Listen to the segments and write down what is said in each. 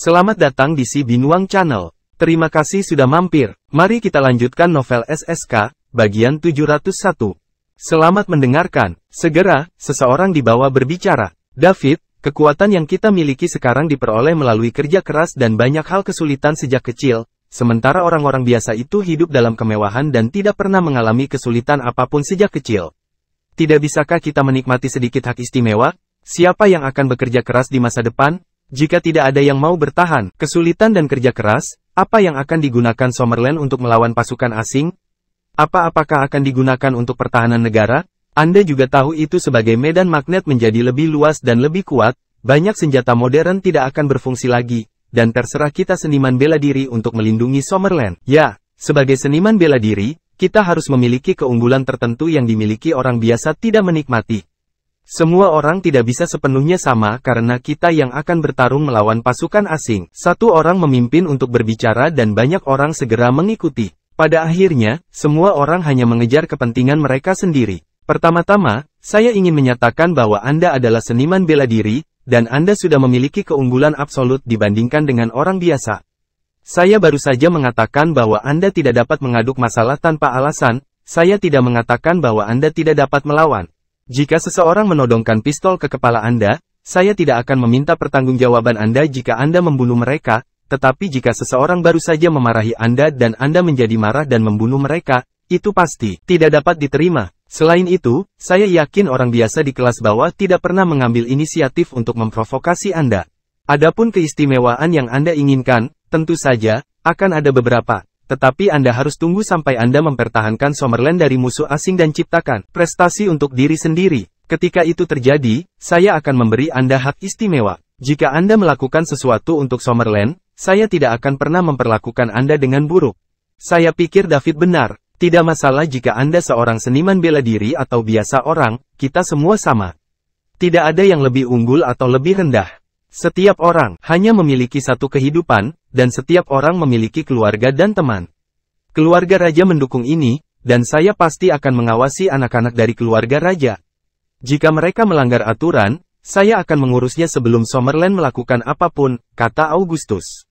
Selamat datang di Si Binuang Channel. Terima kasih sudah mampir. Mari kita lanjutkan novel SSK, bagian 701. Selamat mendengarkan. Segera, seseorang dibawa berbicara. David, kekuatan yang kita miliki sekarang diperoleh melalui kerja keras dan banyak hal kesulitan sejak kecil, sementara orang-orang biasa itu hidup dalam kemewahan dan tidak pernah mengalami kesulitan apapun sejak kecil. Tidak bisakah kita menikmati sedikit hak istimewa? Siapa yang akan bekerja keras di masa depan? Jika tidak ada yang mau bertahan, kesulitan dan kerja keras, apa yang akan digunakan Summerland untuk melawan pasukan asing? Apakah akan digunakan untuk pertahanan negara? Anda juga tahu itu sebagai medan magnet menjadi lebih luas dan lebih kuat, banyak senjata modern tidak akan berfungsi lagi, dan terserah kita seniman bela diri untuk melindungi Summerland. Ya, sebagai seniman bela diri, kita harus memiliki keunggulan tertentu yang dimiliki orang biasa tidak menikmati. Semua orang tidak bisa sepenuhnya sama karena kita yang akan bertarung melawan pasukan asing. Satu orang memimpin untuk berbicara dan banyak orang segera mengikuti. Pada akhirnya, semua orang hanya mengejar kepentingan mereka sendiri. Pertama-tama, saya ingin menyatakan bahwa Anda adalah seniman bela diri, dan Anda sudah memiliki keunggulan absolut dibandingkan dengan orang biasa. Saya baru saja mengatakan bahwa Anda tidak dapat mengaduk masalah tanpa alasan, saya tidak mengatakan bahwa Anda tidak dapat melawan. Jika seseorang menodongkan pistol ke kepala Anda, saya tidak akan meminta pertanggungjawaban Anda jika Anda membunuh mereka, tetapi jika seseorang baru saja memarahi Anda dan Anda menjadi marah dan membunuh mereka, itu pasti tidak dapat diterima. Selain itu, saya yakin orang biasa di kelas bawah tidak pernah mengambil inisiatif untuk memprovokasi Anda. Adapun keistimewaan yang Anda inginkan, tentu saja, akan ada beberapa. Tetapi Anda harus tunggu sampai Anda mempertahankan Summerland dari musuh asing dan ciptakan prestasi untuk diri sendiri. Ketika itu terjadi, saya akan memberi Anda hak istimewa. Jika Anda melakukan sesuatu untuk Summerland, saya tidak akan pernah memperlakukan Anda dengan buruk. Saya pikir David benar. Tidak masalah jika Anda seorang seniman bela diri atau biasa orang, kita semua sama. Tidak ada yang lebih unggul atau lebih rendah. Setiap orang hanya memiliki satu kehidupan, dan setiap orang memiliki keluarga dan teman. Keluarga raja mendukung ini, dan saya pasti akan mengawasi anak-anak dari keluarga raja. Jika mereka melanggar aturan, saya akan mengurusnya sebelum Summerland melakukan apapun, kata Augustus.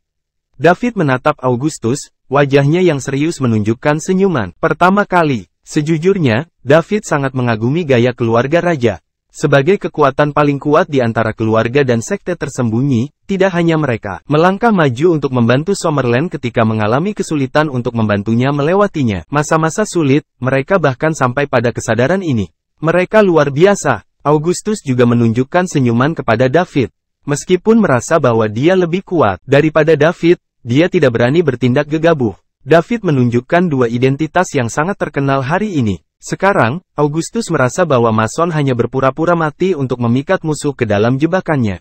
David menatap Augustus, wajahnya yang serius menunjukkan senyuman. Pertama kali, sejujurnya, David sangat mengagumi gaya keluarga raja. Sebagai kekuatan paling kuat di antara keluarga dan sekte tersembunyi, tidak hanya mereka melangkah maju untuk membantu Summerland ketika mengalami kesulitan untuk membantunya melewatinya. Masa-masa sulit, mereka bahkan sampai pada kesadaran ini. Mereka luar biasa. Augustus juga menunjukkan senyuman kepada David. Meskipun merasa bahwa dia lebih kuat daripada David, dia tidak berani bertindak gegabah. David menunjukkan dua identitas yang sangat terkenal hari ini. Sekarang, Augustus merasa bahwa Mason hanya berpura-pura mati untuk memikat musuh ke dalam jebakannya.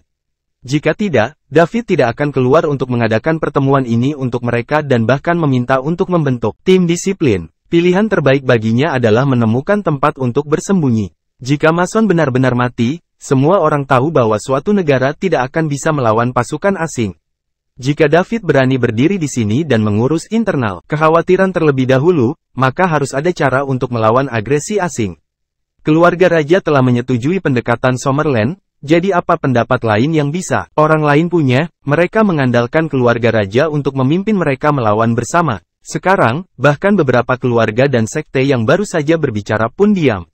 Jika tidak, David tidak akan keluar untuk mengadakan pertemuan ini untuk mereka dan bahkan meminta untuk membentuk tim disiplin. Pilihan terbaik baginya adalah menemukan tempat untuk bersembunyi. Jika Mason benar-benar mati, semua orang tahu bahwa suatu negara tidak akan bisa melawan pasukan asing. Jika David berani berdiri di sini dan mengurus internal kekhawatiran terlebih dahulu, maka harus ada cara untuk melawan agresi asing. Keluarga raja telah menyetujui pendekatan Summerland, jadi apa pendapat lain yang bisa orang lain punya? Mereka mengandalkan keluarga raja untuk memimpin mereka melawan bersama. Sekarang, bahkan beberapa keluarga dan sekte yang baru saja berbicara pun diam.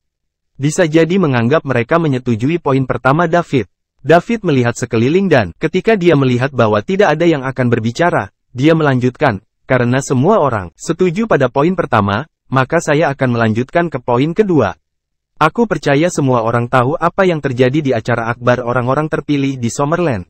Bisa jadi menganggap mereka menyetujui poin pertama David. David melihat sekeliling dan, ketika dia melihat bahwa tidak ada yang akan berbicara, dia melanjutkan, karena semua orang setuju pada poin pertama, maka saya akan melanjutkan ke poin kedua. Aku percaya semua orang tahu apa yang terjadi di acara akbar orang-orang terpilih di Summerland.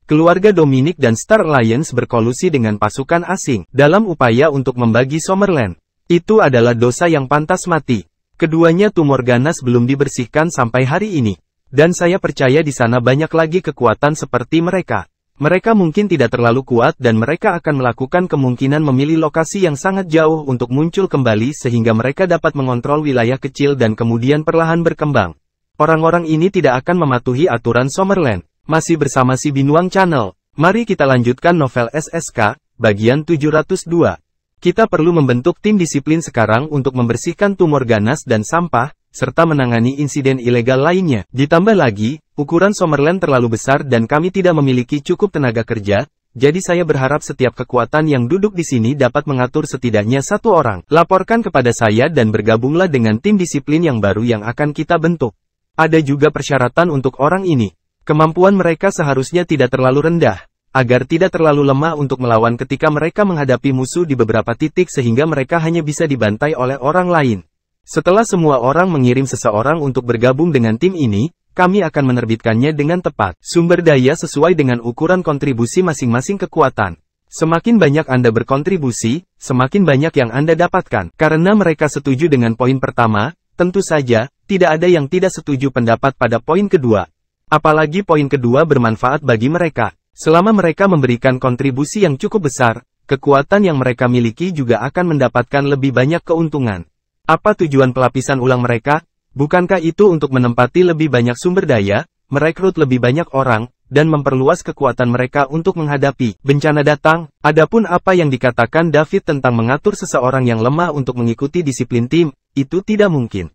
Keluarga Dominic dan Star Alliance berkolusi dengan pasukan asing, dalam upaya untuk membagi Summerland. Itu adalah dosa yang pantas mati. Keduanya tumor ganas belum dibersihkan sampai hari ini. Dan saya percaya di sana banyak lagi kekuatan seperti mereka. Mereka mungkin tidak terlalu kuat dan mereka akan melakukan kemungkinan memilih lokasi yang sangat jauh untuk muncul kembali sehingga mereka dapat mengontrol wilayah kecil dan kemudian perlahan berkembang. Orang-orang ini tidak akan mematuhi aturan Summerland. Masih bersama Si Binuang Channel. Mari kita lanjutkan novel SSK, bagian 702. Kita perlu membentuk tim disiplin sekarang untuk membersihkan tumor ganas dan sampah, serta menangani insiden ilegal lainnya. Ditambah lagi, ukuran Summerland terlalu besar dan kami tidak memiliki cukup tenaga kerja, jadi saya berharap setiap kekuatan yang duduk di sini dapat mengatur setidaknya satu orang. Laporkan kepada saya dan bergabunglah dengan tim disiplin yang baru yang akan kita bentuk. Ada juga persyaratan untuk orang ini. Kemampuan mereka seharusnya tidak terlalu rendah, agar tidak terlalu lemah untuk melawan ketika mereka menghadapi musuh di beberapa titik sehingga mereka hanya bisa dibantai oleh orang lain. Setelah semua orang mengirim seseorang untuk bergabung dengan tim ini, kami akan menerbitkannya dengan tepat. Sumber daya sesuai dengan ukuran kontribusi masing-masing kekuatan. Semakin banyak Anda berkontribusi, semakin banyak yang Anda dapatkan. Karena mereka setuju dengan poin pertama, tentu saja, tidak ada yang tidak setuju pendapat pada poin kedua. Apalagi poin kedua bermanfaat bagi mereka. Selama mereka memberikan kontribusi yang cukup besar, kekuatan yang mereka miliki juga akan mendapatkan lebih banyak keuntungan. Apa tujuan pelapisan ulang mereka? Bukankah itu untuk menempati lebih banyak sumber daya, merekrut lebih banyak orang, dan memperluas kekuatan mereka untuk menghadapi bencana datang? Adapun apa yang dikatakan David tentang mengatur seseorang yang lemah untuk mengikuti disiplin tim, itu tidak mungkin.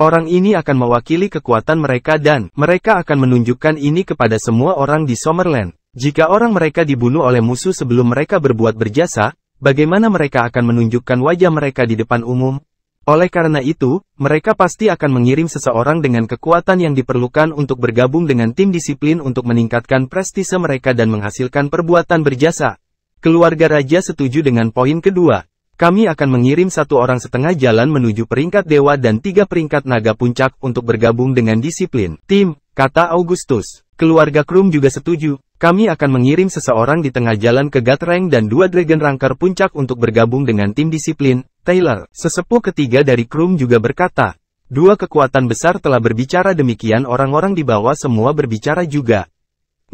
Orang ini akan mewakili kekuatan mereka dan mereka akan menunjukkan ini kepada semua orang di Summerland. Jika orang mereka dibunuh oleh musuh sebelum mereka berbuat berjasa, bagaimana mereka akan menunjukkan wajah mereka di depan umum? Oleh karena itu, mereka pasti akan mengirim seseorang dengan kekuatan yang diperlukan untuk bergabung dengan tim disiplin untuk meningkatkan prestise mereka dan menghasilkan perbuatan berjasa. Keluarga Raja setuju dengan poin kedua. Kami akan mengirim satu orang setengah jalan menuju peringkat dewa dan 3 peringkat naga puncak untuk bergabung dengan disiplin tim, kata Augustus. Keluarga Krum juga setuju. Kami akan mengirim seseorang di tengah jalan ke Gatreng dan 2 Dragon Ranker puncak untuk bergabung dengan tim disiplin. Taylor, sesepuh ketiga dari Krum juga berkata. 2 kekuatan besar telah berbicara demikian, orang-orang di bawah semua berbicara juga.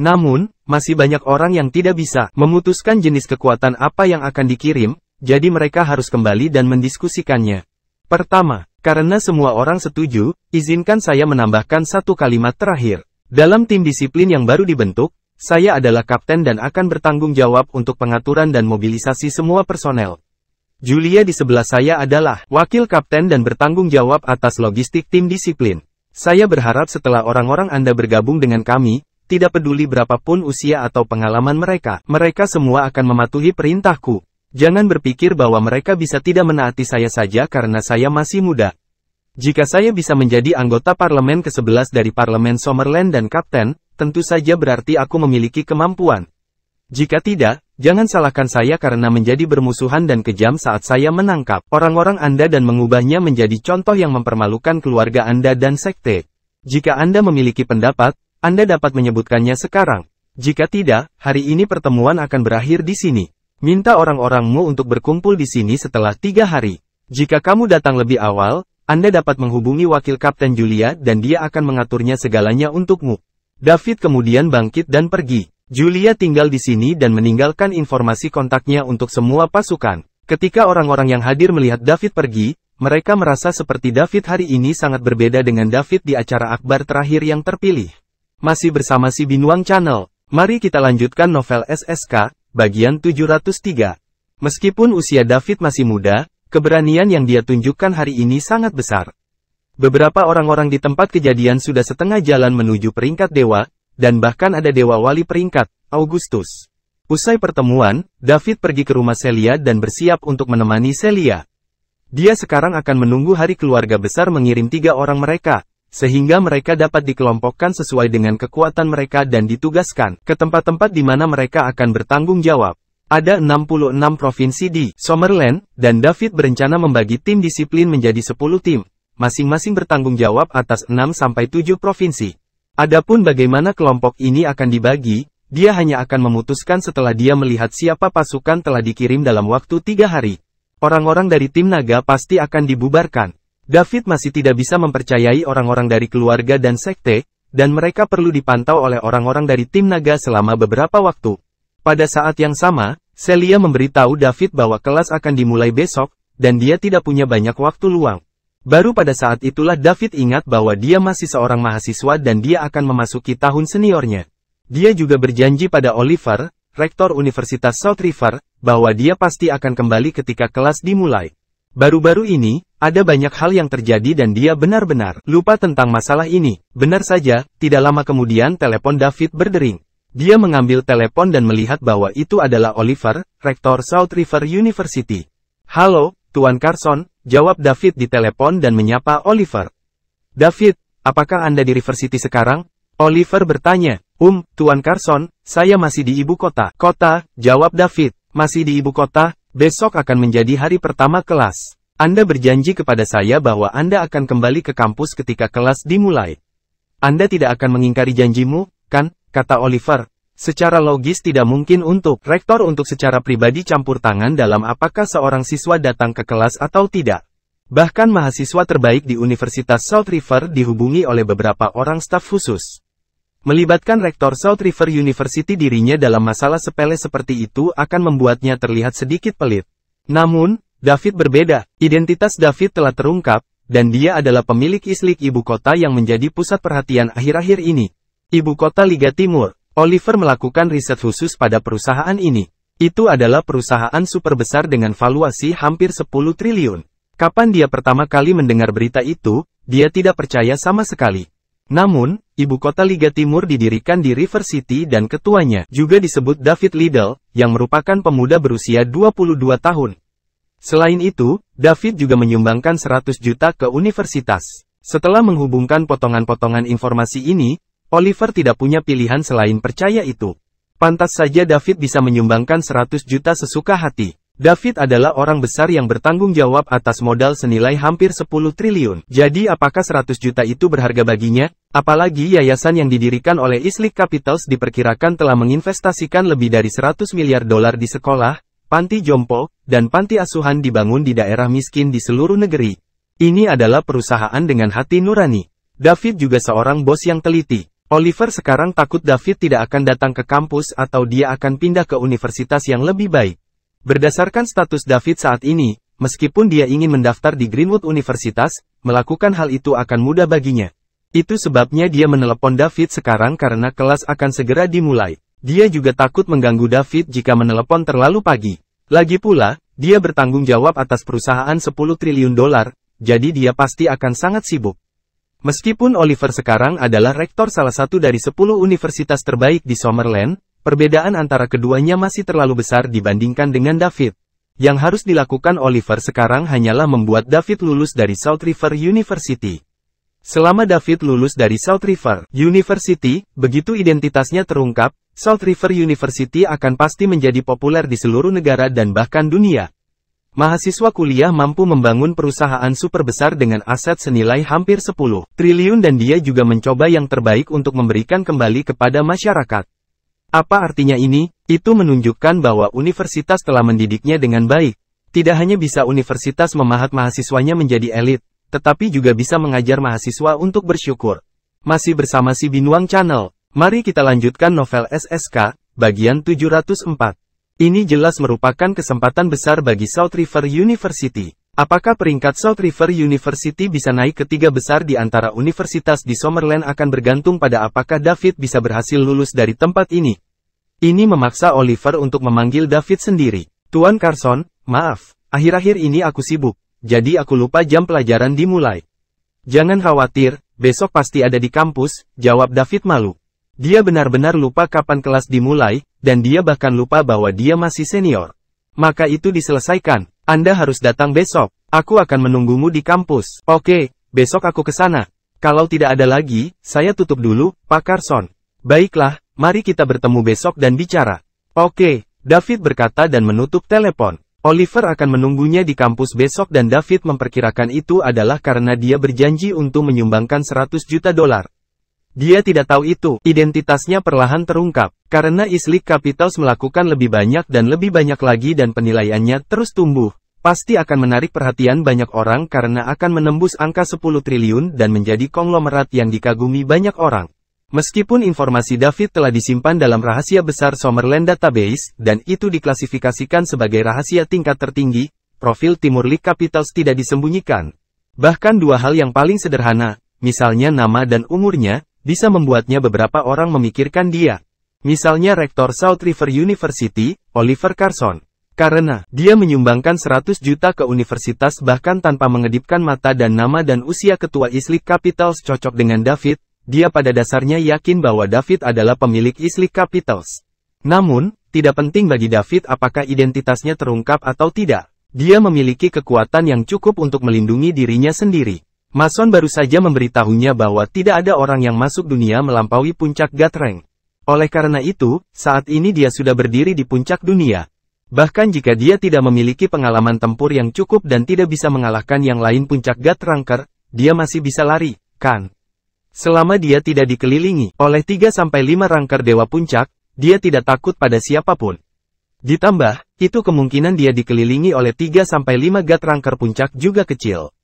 Namun, masih banyak orang yang tidak bisa memutuskan jenis kekuatan apa yang akan dikirim, jadi mereka harus kembali dan mendiskusikannya. Pertama, karena semua orang setuju, izinkan saya menambahkan satu kalimat terakhir. Dalam tim disiplin yang baru dibentuk, saya adalah kapten dan akan bertanggung jawab untuk pengaturan dan mobilisasi semua personel. Julia di sebelah saya adalah wakil kapten dan bertanggung jawab atas logistik tim disiplin. Saya berharap setelah orang-orang Anda bergabung dengan kami, tidak peduli berapapun usia atau pengalaman mereka, mereka semua akan mematuhi perintahku. Jangan berpikir bahwa mereka bisa tidak menaati saya saja karena saya masih muda. Jika saya bisa menjadi anggota parlemen ke-11 dari parlemen Summerland dan kapten, tentu saja berarti aku memiliki kemampuan. Jika tidak, jangan salahkan saya karena menjadi bermusuhan dan kejam saat saya menangkap orang-orang Anda dan mengubahnya menjadi contoh yang mempermalukan keluarga Anda dan sekte. Jika Anda memiliki pendapat, Anda dapat menyebutkannya sekarang. Jika tidak, hari ini pertemuan akan berakhir di sini. Minta orang-orangmu untuk berkumpul di sini setelah 3 hari. Jika kamu datang lebih awal, Anda dapat menghubungi wakil Kapten Julia dan dia akan mengaturnya segalanya untukmu. David kemudian bangkit dan pergi. Julia tinggal di sini dan meninggalkan informasi kontaknya untuk semua pasukan. Ketika orang-orang yang hadir melihat David pergi, mereka merasa seperti David hari ini sangat berbeda dengan David di acara akbar terakhir yang terpilih. Masih bersama si Binuang Channel, mari kita lanjutkan novel SSK, bagian 703. Meskipun usia David masih muda, keberanian yang dia tunjukkan hari ini sangat besar. Beberapa orang-orang di tempat kejadian sudah setengah jalan menuju peringkat dewa, dan bahkan ada dewa wali peringkat, Augustus. Usai pertemuan, David pergi ke rumah Celia dan bersiap untuk menemani Celia. Dia sekarang akan menunggu hari keluarga besar mengirim 3 orang mereka, sehingga mereka dapat dikelompokkan sesuai dengan kekuatan mereka dan ditugaskan ke tempat-tempat di mana mereka akan bertanggung jawab. Ada 66 provinsi di Summerland, dan David berencana membagi tim disiplin menjadi 10 tim, masing-masing bertanggung jawab atas 6-7 provinsi. Adapun bagaimana kelompok ini akan dibagi, dia hanya akan memutuskan setelah dia melihat siapa pasukan telah dikirim dalam waktu 3 hari. Orang-orang dari tim naga pasti akan dibubarkan. David masih tidak bisa mempercayai orang-orang dari keluarga dan sekte, dan mereka perlu dipantau oleh orang-orang dari tim naga selama beberapa waktu. Pada saat yang sama, Celia memberitahu David bahwa kelas akan dimulai besok, dan dia tidak punya banyak waktu luang. Baru pada saat itulah David ingat bahwa dia masih seorang mahasiswa dan dia akan memasuki tahun seniornya. Dia juga berjanji pada Oliver, rektor Universitas South River, bahwa dia pasti akan kembali ketika kelas dimulai. Baru-baru ini, ada banyak hal yang terjadi dan dia benar-benar lupa tentang masalah ini. Benar saja, tidak lama kemudian telepon David berdering. Dia mengambil telepon dan melihat bahwa itu adalah Oliver, rektor South River University. "Halo, Tuan Carson," jawab David di telepon dan menyapa Oliver. "David, apakah Anda di Riversity sekarang?" Oliver bertanya. Tuan Carson, saya masih di ibu kota." "Kota," jawab David. "Masih di ibu kota? Besok akan menjadi hari pertama kelas. Anda berjanji kepada saya bahwa Anda akan kembali ke kampus ketika kelas dimulai. Anda tidak akan mengingkari janjimu, kan?" kata Oliver. Secara logis tidak mungkin untuk rektor untuk secara pribadi campur tangan dalam apakah seorang siswa datang ke kelas atau tidak. Bahkan mahasiswa terbaik di Universitas South River dihubungi oleh beberapa orang staf khusus. Melibatkan rektor South River University dirinya dalam masalah sepele seperti itu akan membuatnya terlihat sedikit pelit. Namun, David berbeda. Identitas David telah terungkap, dan dia adalah pemilik islik ibu kota yang menjadi pusat perhatian akhir-akhir ini. Ibu kota Liga Timur. Oliver melakukan riset khusus pada perusahaan ini. Itu adalah perusahaan super besar dengan valuasi hampir 10 triliun. Kapan dia pertama kali mendengar berita itu, dia tidak percaya sama sekali. Namun, ibu kota Liga Timur didirikan di River City dan ketuanya juga disebut David Liddell, yang merupakan pemuda berusia 22 tahun. Selain itu, David juga menyumbangkan 100 juta ke universitas. Setelah menghubungkan potongan-potongan informasi ini, Oliver tidak punya pilihan selain percaya itu. Pantas saja David bisa menyumbangkan 100 juta sesuka hati. David adalah orang besar yang bertanggung jawab atas modal senilai hampir 10 triliun. Jadi apakah 100 juta itu berharga baginya? Apalagi yayasan yang didirikan oleh Islik Capitals diperkirakan telah menginvestasikan lebih dari 100 miliar dolar di sekolah, panti jompo, dan panti asuhan dibangun di daerah miskin di seluruh negeri. Ini adalah perusahaan dengan hati nurani. David juga seorang bos yang teliti. Oliver sekarang takut David tidak akan datang ke kampus atau dia akan pindah ke universitas yang lebih baik. Berdasarkan status David saat ini, meskipun dia ingin mendaftar di Greenwood Universitas, melakukan hal itu akan mudah baginya. Itu sebabnya dia menelepon David sekarang karena kelas akan segera dimulai. Dia juga takut mengganggu David jika menelepon terlalu pagi. Lagi pula, dia bertanggung jawab atas perusahaan 10 triliun dolar, jadi dia pasti akan sangat sibuk. Meskipun Oliver sekarang adalah rektor salah satu dari 10 universitas terbaik di Summerland, perbedaan antara keduanya masih terlalu besar dibandingkan dengan David. Yang harus dilakukan Oliver sekarang hanyalah membuat David lulus dari South River University. Selama David lulus dari South River University, begitu identitasnya terungkap, South River University akan pasti menjadi populer di seluruh negara dan bahkan dunia. Mahasiswa kuliah mampu membangun perusahaan super besar dengan aset senilai hampir 10 triliun dan dia juga mencoba yang terbaik untuk memberikan kembali kepada masyarakat. Apa artinya ini? Itu menunjukkan bahwa universitas telah mendidiknya dengan baik. Tidak hanya bisa universitas memahat mahasiswanya menjadi elit, tetapi juga bisa mengajar mahasiswa untuk bersyukur. Masih bersama si Binuang Channel. Mari kita lanjutkan novel SSK, bagian 704. Ini jelas merupakan kesempatan besar bagi South River University. Apakah peringkat South River University bisa naik ke 3 besar di antara universitas di Summerland akan bergantung pada apakah David bisa berhasil lulus dari tempat ini. Ini memaksa Oliver untuk memanggil David sendiri. "Tuan Carson, maaf, akhir-akhir ini aku sibuk, jadi aku lupa jam pelajaran dimulai." "Jangan khawatir, besok pasti ada di kampus," jawab David malu. Dia benar-benar lupa kapan kelas dimulai, dan dia bahkan lupa bahwa dia masih senior. "Maka itu diselesaikan. Anda harus datang besok. Aku akan menunggumu di kampus." "Oke, besok aku ke sana. Kalau tidak ada lagi, saya tutup dulu, Pak Carson." "Baiklah, mari kita bertemu besok dan bicara." "Oke," David berkata dan menutup telepon. Oliver akan menunggunya di kampus besok dan David memperkirakan itu adalah karena dia berjanji untuk menyumbangkan 100 juta dolar. Dia tidak tahu itu, identitasnya perlahan terungkap, karena Islik Capitals melakukan lebih banyak dan lebih banyak lagi dan penilaiannya terus tumbuh. Pasti akan menarik perhatian banyak orang karena akan menembus angka 10 triliun dan menjadi konglomerat yang dikagumi banyak orang. Meskipun informasi David telah disimpan dalam rahasia besar Summerland Database, dan itu diklasifikasikan sebagai rahasia tingkat tertinggi, profil Timur League Capitals tidak disembunyikan. Bahkan dua hal yang paling sederhana, misalnya nama dan umurnya, bisa membuatnya beberapa orang memikirkan dia. Misalnya Rektor South River University, Oliver Carson. Karena dia menyumbangkan 100 juta ke universitas bahkan tanpa mengedipkan mata dan nama dan usia ketua Islik Capitals cocok dengan David, dia pada dasarnya yakin bahwa David adalah pemilik Isley Capitals. Namun, tidak penting bagi David apakah identitasnya terungkap atau tidak. Dia memiliki kekuatan yang cukup untuk melindungi dirinya sendiri. Mason baru saja memberitahunya bahwa tidak ada orang yang masuk dunia melampaui puncak God Rank. Oleh karena itu, saat ini dia sudah berdiri di puncak dunia. Bahkan jika dia tidak memiliki pengalaman tempur yang cukup dan tidak bisa mengalahkan yang lain puncak God Ranker, dia masih bisa lari, kan? Selama dia tidak dikelilingi oleh 3-5 ranker dewa puncak, dia tidak takut pada siapapun. Ditambah, itu kemungkinan dia dikelilingi oleh 3-5 God Ranker puncak juga kecil.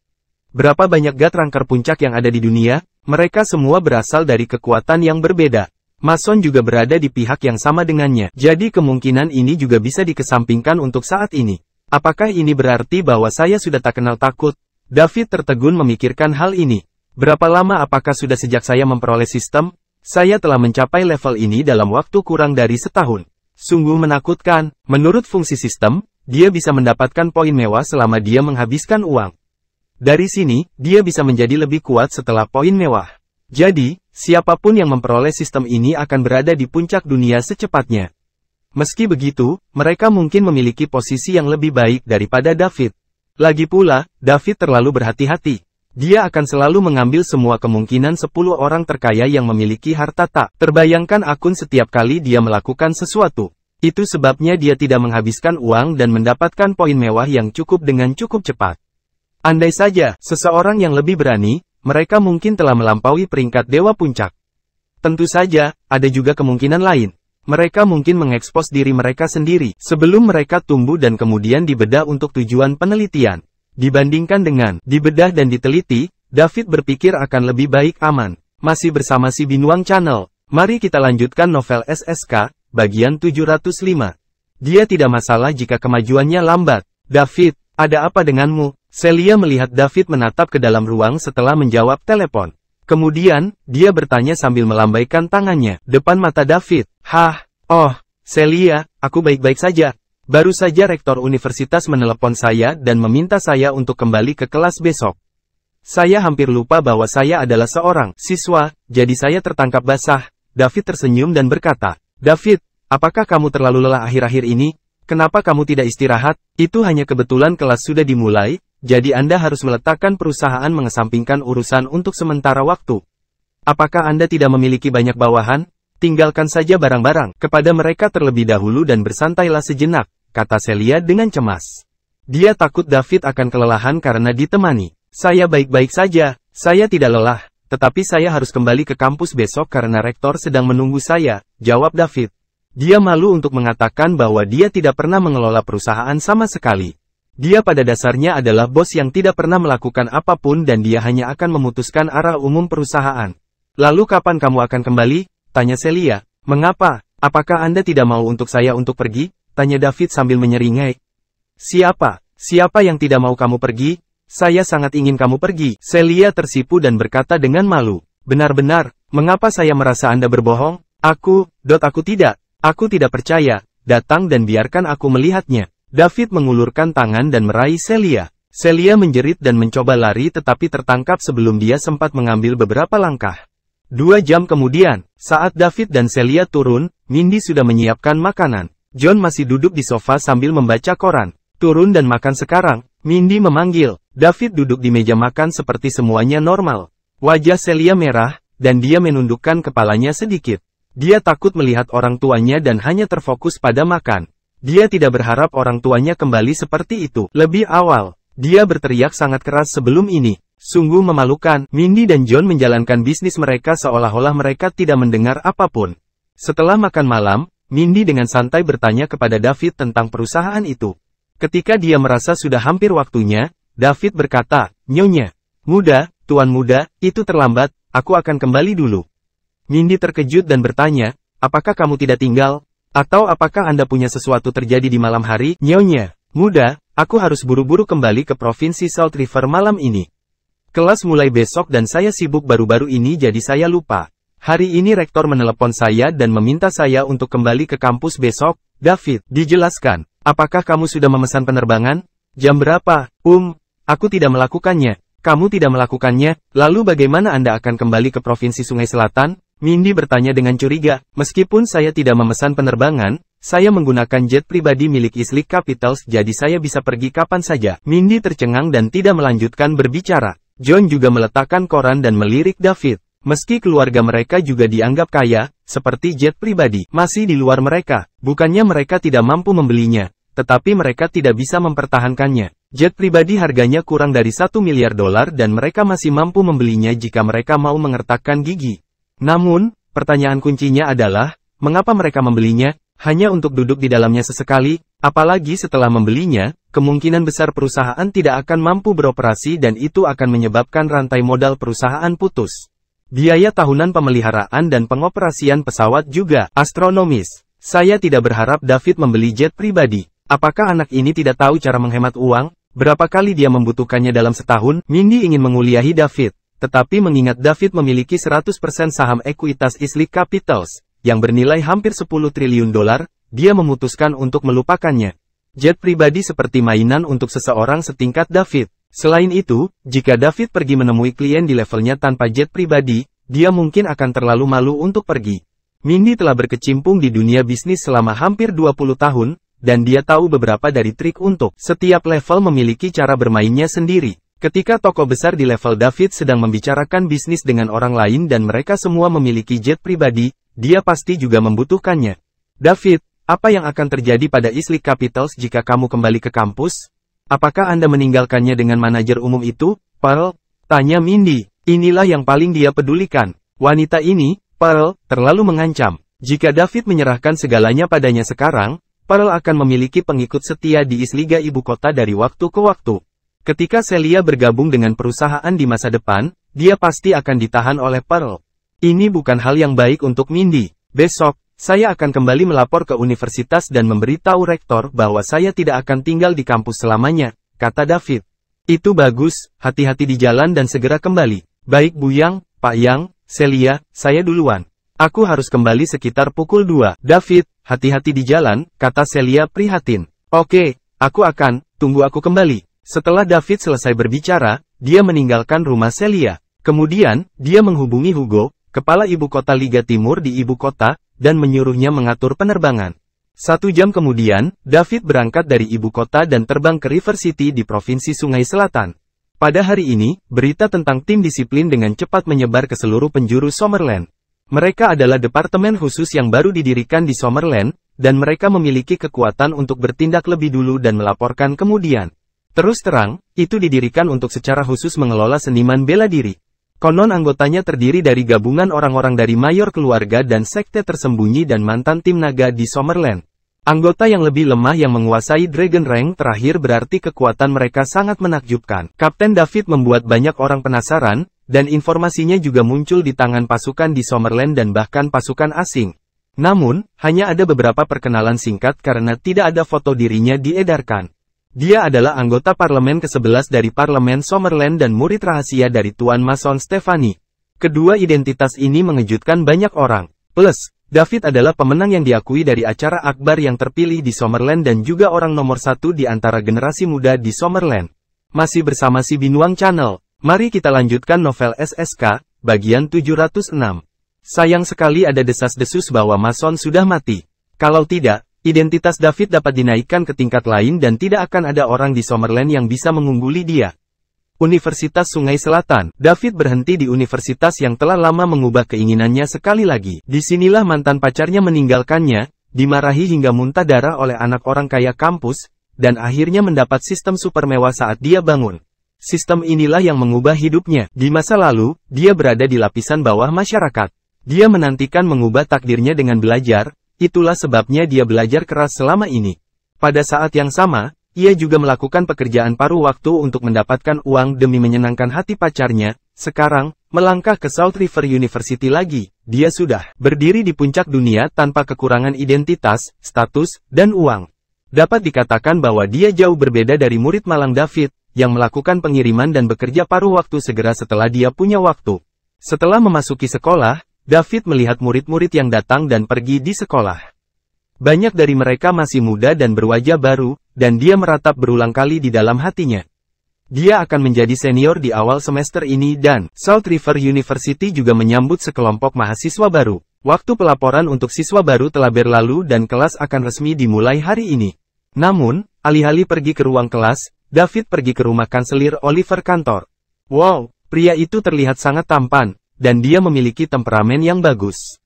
Berapa banyak God Ranker puncak yang ada di dunia? Mereka semua berasal dari kekuatan yang berbeda. Mason juga berada di pihak yang sama dengannya. Jadi kemungkinan ini juga bisa dikesampingkan untuk saat ini. Apakah ini berarti bahwa saya sudah tak kenal takut? David tertegun memikirkan hal ini. Berapa lama apakah sudah sejak saya memperoleh sistem? Saya telah mencapai level ini dalam waktu kurang dari setahun. Sungguh menakutkan. Menurut fungsi sistem, dia bisa mendapatkan poin mewah selama dia menghabiskan uang. Dari sini, dia bisa menjadi lebih kuat setelah poin mewah. Jadi, siapapun yang memperoleh sistem ini akan berada di puncak dunia secepatnya. Meski begitu, mereka mungkin memiliki posisi yang lebih baik daripada David. Lagi pula, David terlalu berhati-hati. Dia akan selalu mengambil semua kemungkinan 10 orang terkaya yang memiliki harta tak terbayangkan akun setiap kali dia melakukan sesuatu. Itu sebabnya dia tidak menghabiskan uang dan mendapatkan poin mewah yang cukup dengan cukup cepat. Andai saja, seseorang yang lebih berani, mereka mungkin telah melampaui peringkat dewa puncak. Tentu saja, ada juga kemungkinan lain. Mereka mungkin mengekspos diri mereka sendiri, sebelum mereka tumbuh dan kemudian dibedah untuk tujuan penelitian. Dibandingkan dengan dibedah dan diteliti, David berpikir akan lebih baik aman. Masih bersama si Binuang Channel. Mari kita lanjutkan novel SSK, bagian 705. Dia tidak masalah jika kemajuannya lambat. David, ada apa denganmu? Celia melihat David menatap ke dalam ruang setelah menjawab telepon. Kemudian, dia bertanya sambil melambaikan tangannya, depan mata David. Celia, aku baik-baik saja. Baru saja rektor universitas menelepon saya dan meminta saya untuk kembali ke kelas besok. Saya hampir lupa bahwa saya adalah seorang siswa, jadi saya tertangkap basah. David tersenyum dan berkata, David, apakah kamu terlalu lelah akhir-akhir ini? Kenapa kamu tidak istirahat? Itu hanya kebetulan kelas sudah dimulai, jadi Anda harus meletakkan perusahaan mengesampingkan urusan untuk sementara waktu. Apakah Anda tidak memiliki banyak bawahan? Tinggalkan saja barang-barang kepada mereka terlebih dahulu dan bersantailah sejenak, kata Celia dengan cemas. Dia takut David akan kelelahan karena ditemani. Saya baik-baik saja, saya tidak lelah, tetapi saya harus kembali ke kampus besok karena rektor sedang menunggu saya, jawab David. Dia malu untuk mengatakan bahwa dia tidak pernah mengelola perusahaan sama sekali. Dia pada dasarnya adalah bos yang tidak pernah melakukan apapun dan dia hanya akan memutuskan arah umum perusahaan. Lalu kapan kamu akan kembali? Tanya Celia. Mengapa? Apakah Anda tidak mau untuk saya untuk pergi? Tanya David sambil menyeringai. Siapa yang tidak mau kamu pergi? Saya sangat ingin kamu pergi. Celia tersipu dan berkata dengan malu. Benar-benar, mengapa saya merasa Anda berbohong? Aku tidak. Aku tidak percaya. Datang dan biarkan aku melihatnya. David mengulurkan tangan dan meraih Celia. Celia menjerit dan mencoba lari tetapi tertangkap sebelum dia sempat mengambil beberapa langkah. 2 jam kemudian, saat David dan Celia turun, Mindy sudah menyiapkan makanan. John masih duduk di sofa sambil membaca koran. Turun dan makan sekarang, Mindy memanggil. David duduk di meja makan seperti semuanya normal. Wajah Celia merah, dan dia menundukkan kepalanya sedikit. Dia takut melihat orang tuanya dan hanya terfokus pada makan. Dia tidak berharap orang tuanya kembali seperti itu. Lebih awal, dia berteriak sangat keras sebelum ini. Sungguh memalukan, Mindy dan John menjalankan bisnis mereka seolah-olah mereka tidak mendengar apapun. Setelah makan malam, Mindy dengan santai bertanya kepada David tentang perusahaan itu. Ketika dia merasa sudah hampir waktunya, David berkata, Nyonya muda, Tuan muda, itu terlambat, aku akan kembali dulu. Mindy terkejut dan bertanya, apakah kamu tidak tinggal? Atau apakah Anda punya sesuatu terjadi di malam hari? Nyonya muda, aku harus buru-buru kembali ke provinsi Salt River malam ini. Kelas mulai besok dan saya sibuk baru-baru ini jadi saya lupa. Hari ini rektor menelepon saya dan meminta saya untuk kembali ke kampus besok. David, dijelaskan. Apakah kamu sudah memesan penerbangan? Jam berapa? Aku tidak melakukannya. Kamu tidak melakukannya, lalu bagaimana Anda akan kembali ke Provinsi Sungai Selatan? Mindy bertanya dengan curiga. Meskipun saya tidak memesan penerbangan, saya menggunakan jet pribadi milik Islip Capitals jadi saya bisa pergi kapan saja. Mindy tercengang dan tidak melanjutkan berbicara. John juga meletakkan koran dan melirik David. Meski keluarga mereka juga dianggap kaya, seperti jet pribadi, masih di luar mereka. Bukannya mereka tidak mampu membelinya, tetapi mereka tidak bisa mempertahankannya. Jet pribadi harganya kurang dari $1 miliar dan mereka masih mampu membelinya jika mereka mau mengertakkan gigi. Namun, pertanyaan kuncinya adalah, mengapa mereka membelinya? Hanya untuk duduk di dalamnya sesekali, apalagi setelah membelinya, kemungkinan besar perusahaan tidak akan mampu beroperasi dan itu akan menyebabkan rantai modal perusahaan putus. Biaya tahunan pemeliharaan dan pengoperasian pesawat juga astronomis. Saya tidak berharap David membeli jet pribadi. Apakah anak ini tidak tahu cara menghemat uang? Berapa kali dia membutuhkannya dalam setahun? Mindy ingin menguliahi David, tetapi mengingat David memiliki 100% saham ekuitas Islip Capitals, yang bernilai hampir $10 triliun, dia memutuskan untuk melupakannya. Jet pribadi seperti mainan untuk seseorang setingkat David. Selain itu, jika David pergi menemui klien di levelnya tanpa jet pribadi, dia mungkin akan terlalu malu untuk pergi. Mindy telah berkecimpung di dunia bisnis selama hampir 20 tahun, dan dia tahu beberapa dari trik untuk setiap level memiliki cara bermainnya sendiri. Ketika tokoh besar di level David sedang membicarakan bisnis dengan orang lain dan mereka semua memiliki jet pribadi, dia pasti juga membutuhkannya. David, apa yang akan terjadi pada Islip Capitals jika kamu kembali ke kampus? Apakah Anda meninggalkannya dengan manajer umum itu, Pearl? Tanya Mindy. Inilah yang paling dia pedulikan. Wanita ini, Pearl, terlalu mengancam. Jika David menyerahkan segalanya padanya sekarang, Pearl akan memiliki pengikut setia di Isliga ibu kota dari waktu ke waktu. Ketika Celia bergabung dengan perusahaan di masa depan, dia pasti akan ditahan oleh Pearl. Ini bukan hal yang baik untuk Mindy. Besok, saya akan kembali melapor ke universitas dan memberitahu rektor bahwa saya tidak akan tinggal di kampus selamanya, kata David. Itu bagus, hati-hati di jalan dan segera kembali. Baik Bu Yang, Pak Yang, Celia, saya duluan. Aku harus kembali sekitar pukul 2. David, hati-hati di jalan, kata Celia prihatin. Oke, aku akan, tunggu aku kembali. Setelah David selesai berbicara, dia meninggalkan rumah Celia. Kemudian, dia menghubungi Hugo, kepala ibu kota Liga Timur di ibu kota, dan menyuruhnya mengatur penerbangan. 1 jam kemudian, David berangkat dari ibu kota dan terbang ke River City di Provinsi Sungai Selatan. Pada hari ini, berita tentang tim disiplin dengan cepat menyebar ke seluruh penjuru Summerland. Mereka adalah departemen khusus yang baru didirikan di Summerland, dan mereka memiliki kekuatan untuk bertindak lebih dulu dan melaporkan kemudian. Terus terang, itu didirikan untuk secara khusus mengelola seniman bela diri. Konon anggotanya terdiri dari gabungan orang-orang dari mayor keluarga dan sekte tersembunyi dan mantan tim naga di Summerland. Anggota yang lebih lemah yang menguasai Dragon Rank terakhir berarti kekuatan mereka sangat menakjubkan. Kapten David membuat banyak orang penasaran, dan informasinya juga muncul di tangan pasukan di Summerland dan bahkan pasukan asing. Namun, hanya ada beberapa perkenalan singkat karena tidak ada foto dirinya diedarkan. Dia adalah anggota parlemen ke-11 dari parlemen Summerland dan murid rahasia dari Tuan Mason Stephanie. Kedua identitas ini mengejutkan banyak orang. Plus, David adalah pemenang yang diakui dari acara akbar yang terpilih di Summerland dan juga orang nomor 1 di antara generasi muda di Summerland. Masih bersama si Binuang Channel. Mari kita lanjutkan novel SSK, bagian 706. Sayang sekali ada desas-desus bahwa Mason sudah mati. Kalau tidak, identitas David dapat dinaikkan ke tingkat lain dan tidak akan ada orang di Summerland yang bisa mengungguli dia. Universitas Sungai Selatan. David berhenti di universitas yang telah lama mengubah keinginannya sekali lagi. Disinilah mantan pacarnya meninggalkannya, dimarahi hingga muntah darah oleh anak orang kaya kampus, dan akhirnya mendapat sistem super mewah saat dia bangun. Sistem inilah yang mengubah hidupnya. Di masa lalu, dia berada di lapisan bawah masyarakat. Dia menantikan mengubah takdirnya dengan belajar, itulah sebabnya dia belajar keras selama ini. Pada saat yang sama, ia juga melakukan pekerjaan paruh waktu untuk mendapatkan uang demi menyenangkan hati pacarnya. Sekarang, melangkah ke South River University lagi, dia sudah berdiri di puncak dunia tanpa kekurangan identitas, status, dan uang. Dapat dikatakan bahwa dia jauh berbeda dari murid malang David, yang melakukan pengiriman dan bekerja paruh waktu segera setelah dia punya waktu. Setelah memasuki sekolah, David melihat murid-murid yang datang dan pergi di sekolah. Banyak dari mereka masih muda dan berwajah baru, dan dia meratap berulang kali di dalam hatinya. Dia akan menjadi senior di awal semester ini dan South River University juga menyambut sekelompok mahasiswa baru. Waktu pelaporan untuk siswa baru telah berlalu dan kelas akan resmi dimulai hari ini. Namun, alih-alih pergi ke ruang kelas, David pergi ke rumah kanselir Oliver kantor. Wow, pria itu terlihat sangat tampan, dan dia memiliki temperamen yang bagus.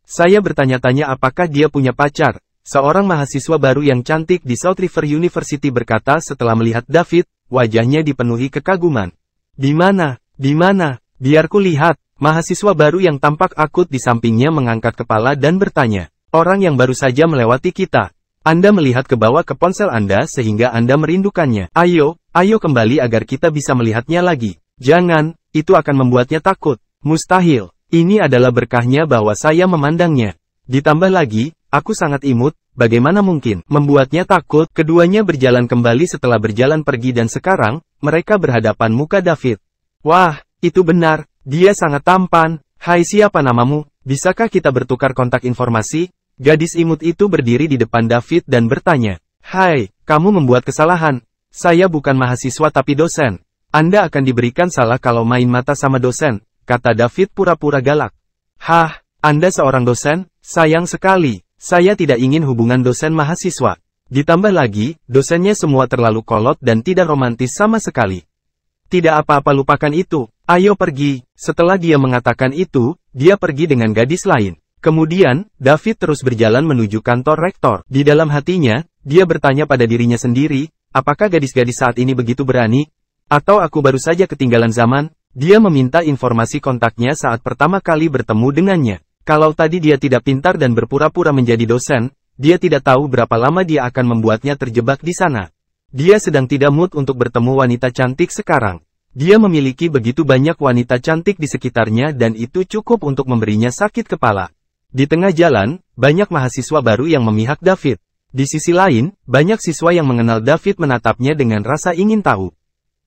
Saya bertanya-tanya apakah dia punya pacar. Seorang mahasiswa baru yang cantik di South River University berkata setelah melihat David, wajahnya dipenuhi kekaguman. Di mana? Di mana? Biarku lihat. Mahasiswa baru yang tampak akut di sampingnya mengangkat kepala dan bertanya. Orang yang baru saja melewati kita. Anda melihat ke bawah ke ponsel Anda sehingga Anda merindukannya. Ayo kembali agar kita bisa melihatnya lagi. Jangan, itu akan membuatnya takut. Mustahil. Ini adalah berkahnya bahwa saya memandangnya. Ditambah lagi, aku sangat imut, bagaimana mungkin membuatnya takut? Keduanya berjalan kembali setelah berjalan pergi dan sekarang, mereka berhadapan muka David. Wah, itu benar, dia sangat tampan. Hai, siapa namamu? Bisakah kita bertukar kontak informasi? Gadis imut itu berdiri di depan David dan bertanya. Hai, kamu membuat kesalahan. Saya bukan mahasiswa tapi dosen. Anda akan diberikan salah kalau main mata sama dosen, kata David pura-pura galak. Hah, Anda seorang dosen? Sayang sekali, saya tidak ingin hubungan dosen mahasiswa. Ditambah lagi, dosennya semua terlalu kolot dan tidak romantis sama sekali. Tidak apa-apa, lupakan itu. Ayo pergi. Setelah dia mengatakan itu, dia pergi dengan gadis lain. Kemudian, David terus berjalan menuju kantor rektor. Di dalam hatinya, dia bertanya pada dirinya sendiri, apakah gadis-gadis saat ini begitu berani? Atau aku baru saja ketinggalan zaman? Dia meminta informasi kontaknya saat pertama kali bertemu dengannya. Kalau tadi dia tidak pintar dan berpura-pura menjadi dosen, dia tidak tahu berapa lama dia akan membuatnya terjebak di sana. Dia sedang tidak mood untuk bertemu wanita cantik sekarang. Dia memiliki begitu banyak wanita cantik di sekitarnya dan itu cukup untuk memberinya sakit kepala. Di tengah jalan, banyak mahasiswa baru yang memihak David. Di sisi lain, banyak siswa yang mengenal David menatapnya dengan rasa ingin tahu.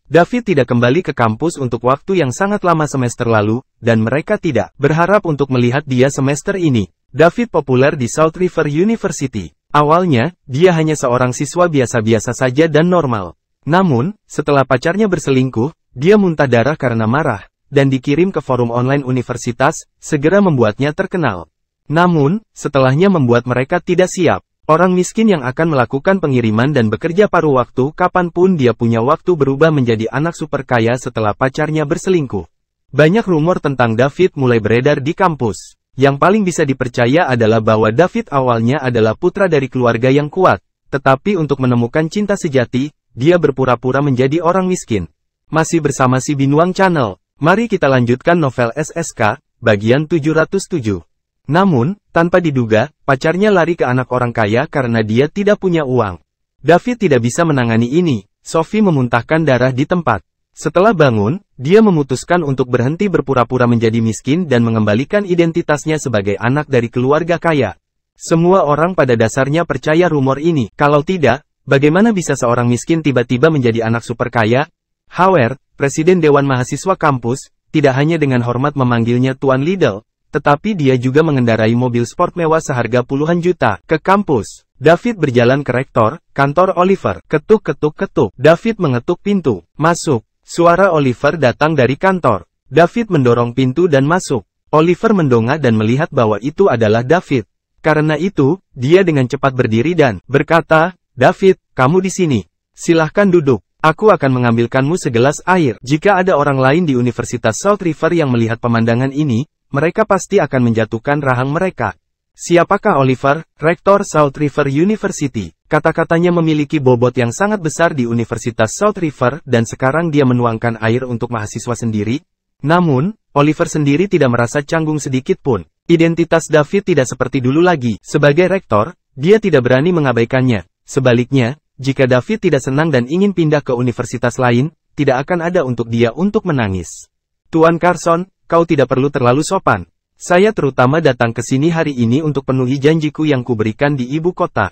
David tidak kembali ke kampus untuk waktu yang sangat lama semester lalu, dan mereka tidak berharap untuk melihat dia semester ini. David populer di South River University. Awalnya, dia hanya seorang siswa biasa-biasa saja dan normal. Namun, setelah pacarnya berselingkuh, dia muntah darah karena marah, dan dikirim ke forum online universitas, segera membuatnya terkenal. Namun, setelahnya membuat mereka tidak siap. Orang miskin yang akan melakukan pengiriman dan bekerja paruh waktu kapanpun dia punya waktu berubah menjadi anak super kaya setelah pacarnya berselingkuh. Banyak rumor tentang David mulai beredar di kampus. Yang paling bisa dipercaya adalah bahwa David awalnya adalah putra dari keluarga yang kuat, tetapi untuk menemukan cinta sejati, dia berpura-pura menjadi orang miskin. Masih bersama si Binuang Channel, mari kita lanjutkan novel SSK, bagian 707. Namun, tanpa diduga, pacarnya lari ke anak orang kaya karena dia tidak punya uang. David tidak bisa menangani ini. Sophie memuntahkan darah di tempat. Setelah bangun, dia memutuskan untuk berhenti berpura-pura menjadi miskin dan mengembalikan identitasnya sebagai anak dari keluarga kaya. Semua orang pada dasarnya percaya rumor ini. Kalau tidak, bagaimana bisa seorang miskin tiba-tiba menjadi anak super kaya? Howard, Presiden Dewan Mahasiswa kampus, tidak hanya dengan hormat memanggilnya Tuan Liddell, tetapi dia juga mengendarai mobil sport mewah seharga puluhan juta ke kampus. David berjalan ke rektor, kantor Oliver. Ketuk-ketuk-ketuk. David mengetuk pintu. Masuk. Suara Oliver datang dari kantor. David mendorong pintu dan masuk. Oliver mendongak dan melihat bahwa itu adalah David. Karena itu, dia dengan cepat berdiri dan berkata, David, kamu di sini. Silahkan duduk. Aku akan mengambilkanmu segelas air. Jika ada orang lain di Universitas South River yang melihat pemandangan ini, mereka pasti akan menjatuhkan rahang mereka. Siapakah Oliver, Rektor South River University? Kata-katanya memiliki bobot yang sangat besar di Universitas South River dan sekarang dia menuangkan air untuk mahasiswa sendiri. Namun, Oliver sendiri tidak merasa canggung sedikit pun. Identitas David tidak seperti dulu lagi. Sebagai rektor, dia tidak berani mengabaikannya. Sebaliknya, jika David tidak senang dan ingin pindah ke universitas lain, tidak akan ada untuk dia untuk menangis. Tuan Carson, kau tidak perlu terlalu sopan. Saya terutama datang ke sini hari ini untuk penuhi janjiku yang kuberikan di ibu kota.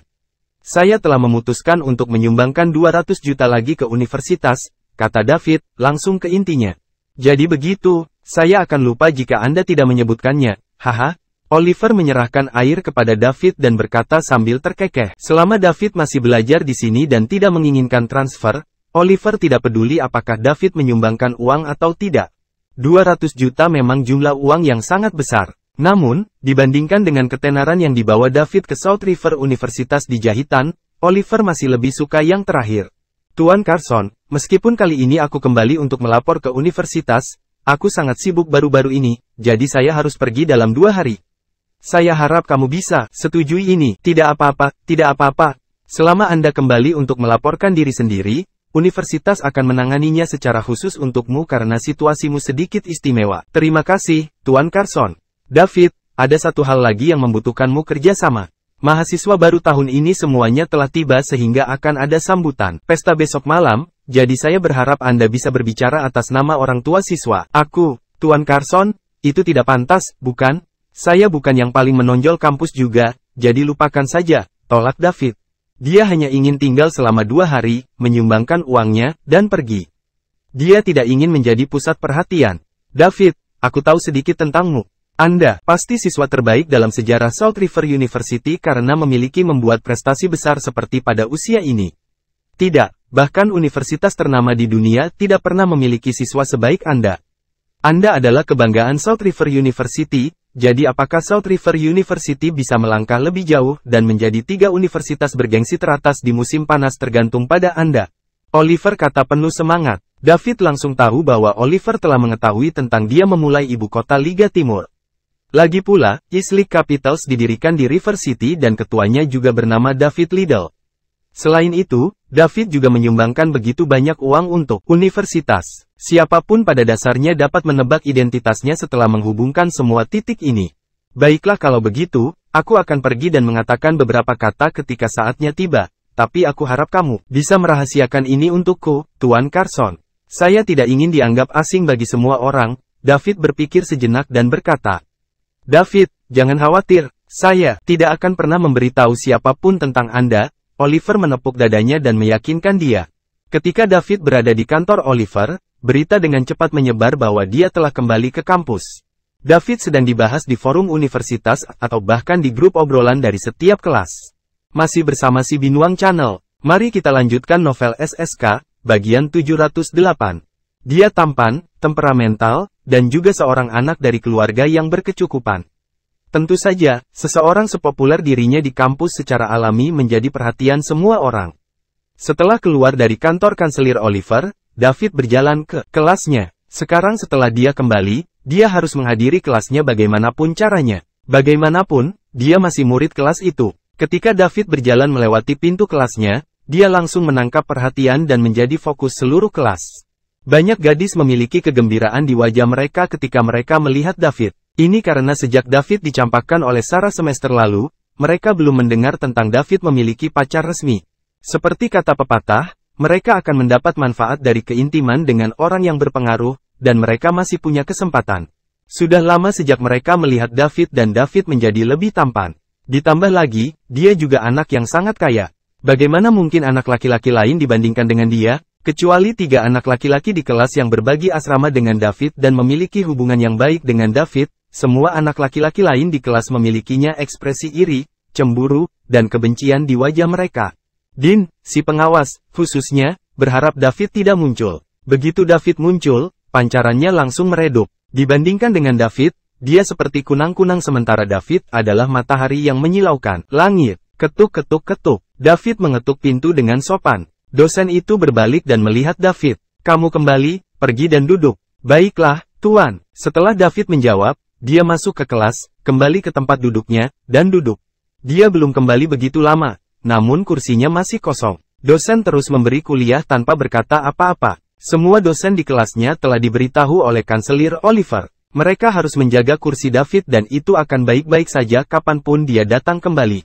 Saya telah memutuskan untuk menyumbangkan 200 juta lagi ke universitas, kata David, langsung ke intinya. Jadi begitu, saya akan lupa jika Anda tidak menyebutkannya, haha. Oliver menyerahkan air kepada David dan berkata sambil terkekeh. Selama David masih belajar di sini dan tidak menginginkan transfer, Oliver tidak peduli apakah David menyumbangkan uang atau tidak. 200 juta memang jumlah uang yang sangat besar. Namun, dibandingkan dengan ketenaran yang dibawa David ke South River Universitas di jahitan, Oliver masih lebih suka yang terakhir. Tuan Carson, meskipun kali ini aku kembali untuk melapor ke universitas, aku sangat sibuk baru-baru ini, jadi saya harus pergi dalam 2 hari. Saya harap kamu bisa setujui ini. Tidak apa-apa, tidak apa-apa. Selama Anda kembali untuk melaporkan diri sendiri, universitas akan menanganinya secara khusus untukmu karena situasimu sedikit istimewa. Terima kasih, Tuan Carson. David, ada satu hal lagi yang membutuhkanmu kerjasama. Mahasiswa baru tahun ini semuanya telah tiba sehingga akan ada sambutan pesta besok malam, jadi saya berharap Anda bisa berbicara atas nama orang tua siswa. Aku, Tuan Carson, itu tidak pantas, bukan? Saya bukan yang paling menonjol kampus juga, jadi lupakan saja, tolak David. Dia hanya ingin tinggal selama 2 hari, menyumbangkan uangnya, dan pergi. Dia tidak ingin menjadi pusat perhatian. David, aku tahu sedikit tentangmu. Anda pasti siswa terbaik dalam sejarah South River University karena membuat prestasi besar seperti pada usia ini. Tidak, bahkan universitas ternama di dunia tidak pernah memiliki siswa sebaik Anda. Anda adalah kebanggaan South River University. Jadi apakah South River University bisa melangkah lebih jauh dan menjadi 3 universitas bergengsi teratas di musim panas tergantung pada Anda? Oliver kata penuh semangat. David langsung tahu bahwa Oliver telah mengetahui tentang dia memulai ibu kota Liga Timur. Lagi pula, East League Capitals didirikan di River City dan ketuanya juga bernama David Liddell. Selain itu, David juga menyumbangkan begitu banyak uang untuk universitas. Siapapun pada dasarnya dapat menebak identitasnya setelah menghubungkan semua titik ini. Baiklah kalau begitu, aku akan pergi dan mengatakan beberapa kata ketika saatnya tiba. Tapi aku harap kamu bisa merahasiakan ini untukku, Tuan Carson. Saya tidak ingin dianggap asing bagi semua orang. David berpikir sejenak dan berkata, David, jangan khawatir, saya tidak akan pernah memberitahu siapapun tentang Anda. Oliver menepuk dadanya dan meyakinkan dia. Ketika David berada di kantor Oliver, berita dengan cepat menyebar bahwa dia telah kembali ke kampus. David sedang dibahas di forum universitas atau bahkan di grup obrolan dari setiap kelas. Masih bersama si Binuang Channel, mari kita lanjutkan novel SSK, bagian 708. Dia tampan, temperamental, dan juga seorang anak dari keluarga yang berkecukupan. Tentu saja, seseorang sepopuler dirinya di kampus secara alami menjadi perhatian semua orang. Setelah keluar dari kantor kanselir Oliver, David berjalan ke kelasnya. Sekarang setelah dia kembali, dia harus menghadiri kelasnya bagaimanapun caranya. Bagaimanapun, dia masih murid kelas itu. Ketika David berjalan melewati pintu kelasnya, dia langsung menangkap perhatian dan menjadi fokus seluruh kelas. Banyak gadis memiliki kegembiraan di wajah mereka ketika mereka melihat David. Ini karena sejak David dicampakkan oleh Sarah semester lalu, mereka belum mendengar tentang David memiliki pacar resmi. Seperti kata pepatah, mereka akan mendapat manfaat dari keintiman dengan orang yang berpengaruh, dan mereka masih punya kesempatan. Sudah lama sejak mereka melihat David dan David menjadi lebih tampan. Ditambah lagi, dia juga anak yang sangat kaya. Bagaimana mungkin anak laki-laki lain dibandingkan dengan dia? Kecuali 3 anak laki-laki di kelas yang berbagi asrama dengan David dan memiliki hubungan yang baik dengan David, semua anak laki-laki lain di kelas memilikinya ekspresi iri, cemburu, dan kebencian di wajah mereka. Dean, si pengawas, khususnya, berharap David tidak muncul. Begitu David muncul, pancarannya langsung meredup. Dibandingkan dengan David, dia seperti kunang-kunang sementara David adalah matahari yang menyilaukan langit. Ketuk-ketuk-ketuk. David mengetuk pintu dengan sopan. Dosen itu berbalik dan melihat David. Kamu kembali, pergi dan duduk. Baiklah, Tuan. Setelah David menjawab, dia masuk ke kelas, kembali ke tempat duduknya, dan duduk. Dia belum kembali begitu lama, namun kursinya masih kosong. Dosen terus memberi kuliah tanpa berkata apa-apa. Semua dosen di kelasnya telah diberitahu oleh kanselir Oliver. Mereka harus menjaga kursi David dan itu akan baik-baik saja kapanpun dia datang kembali.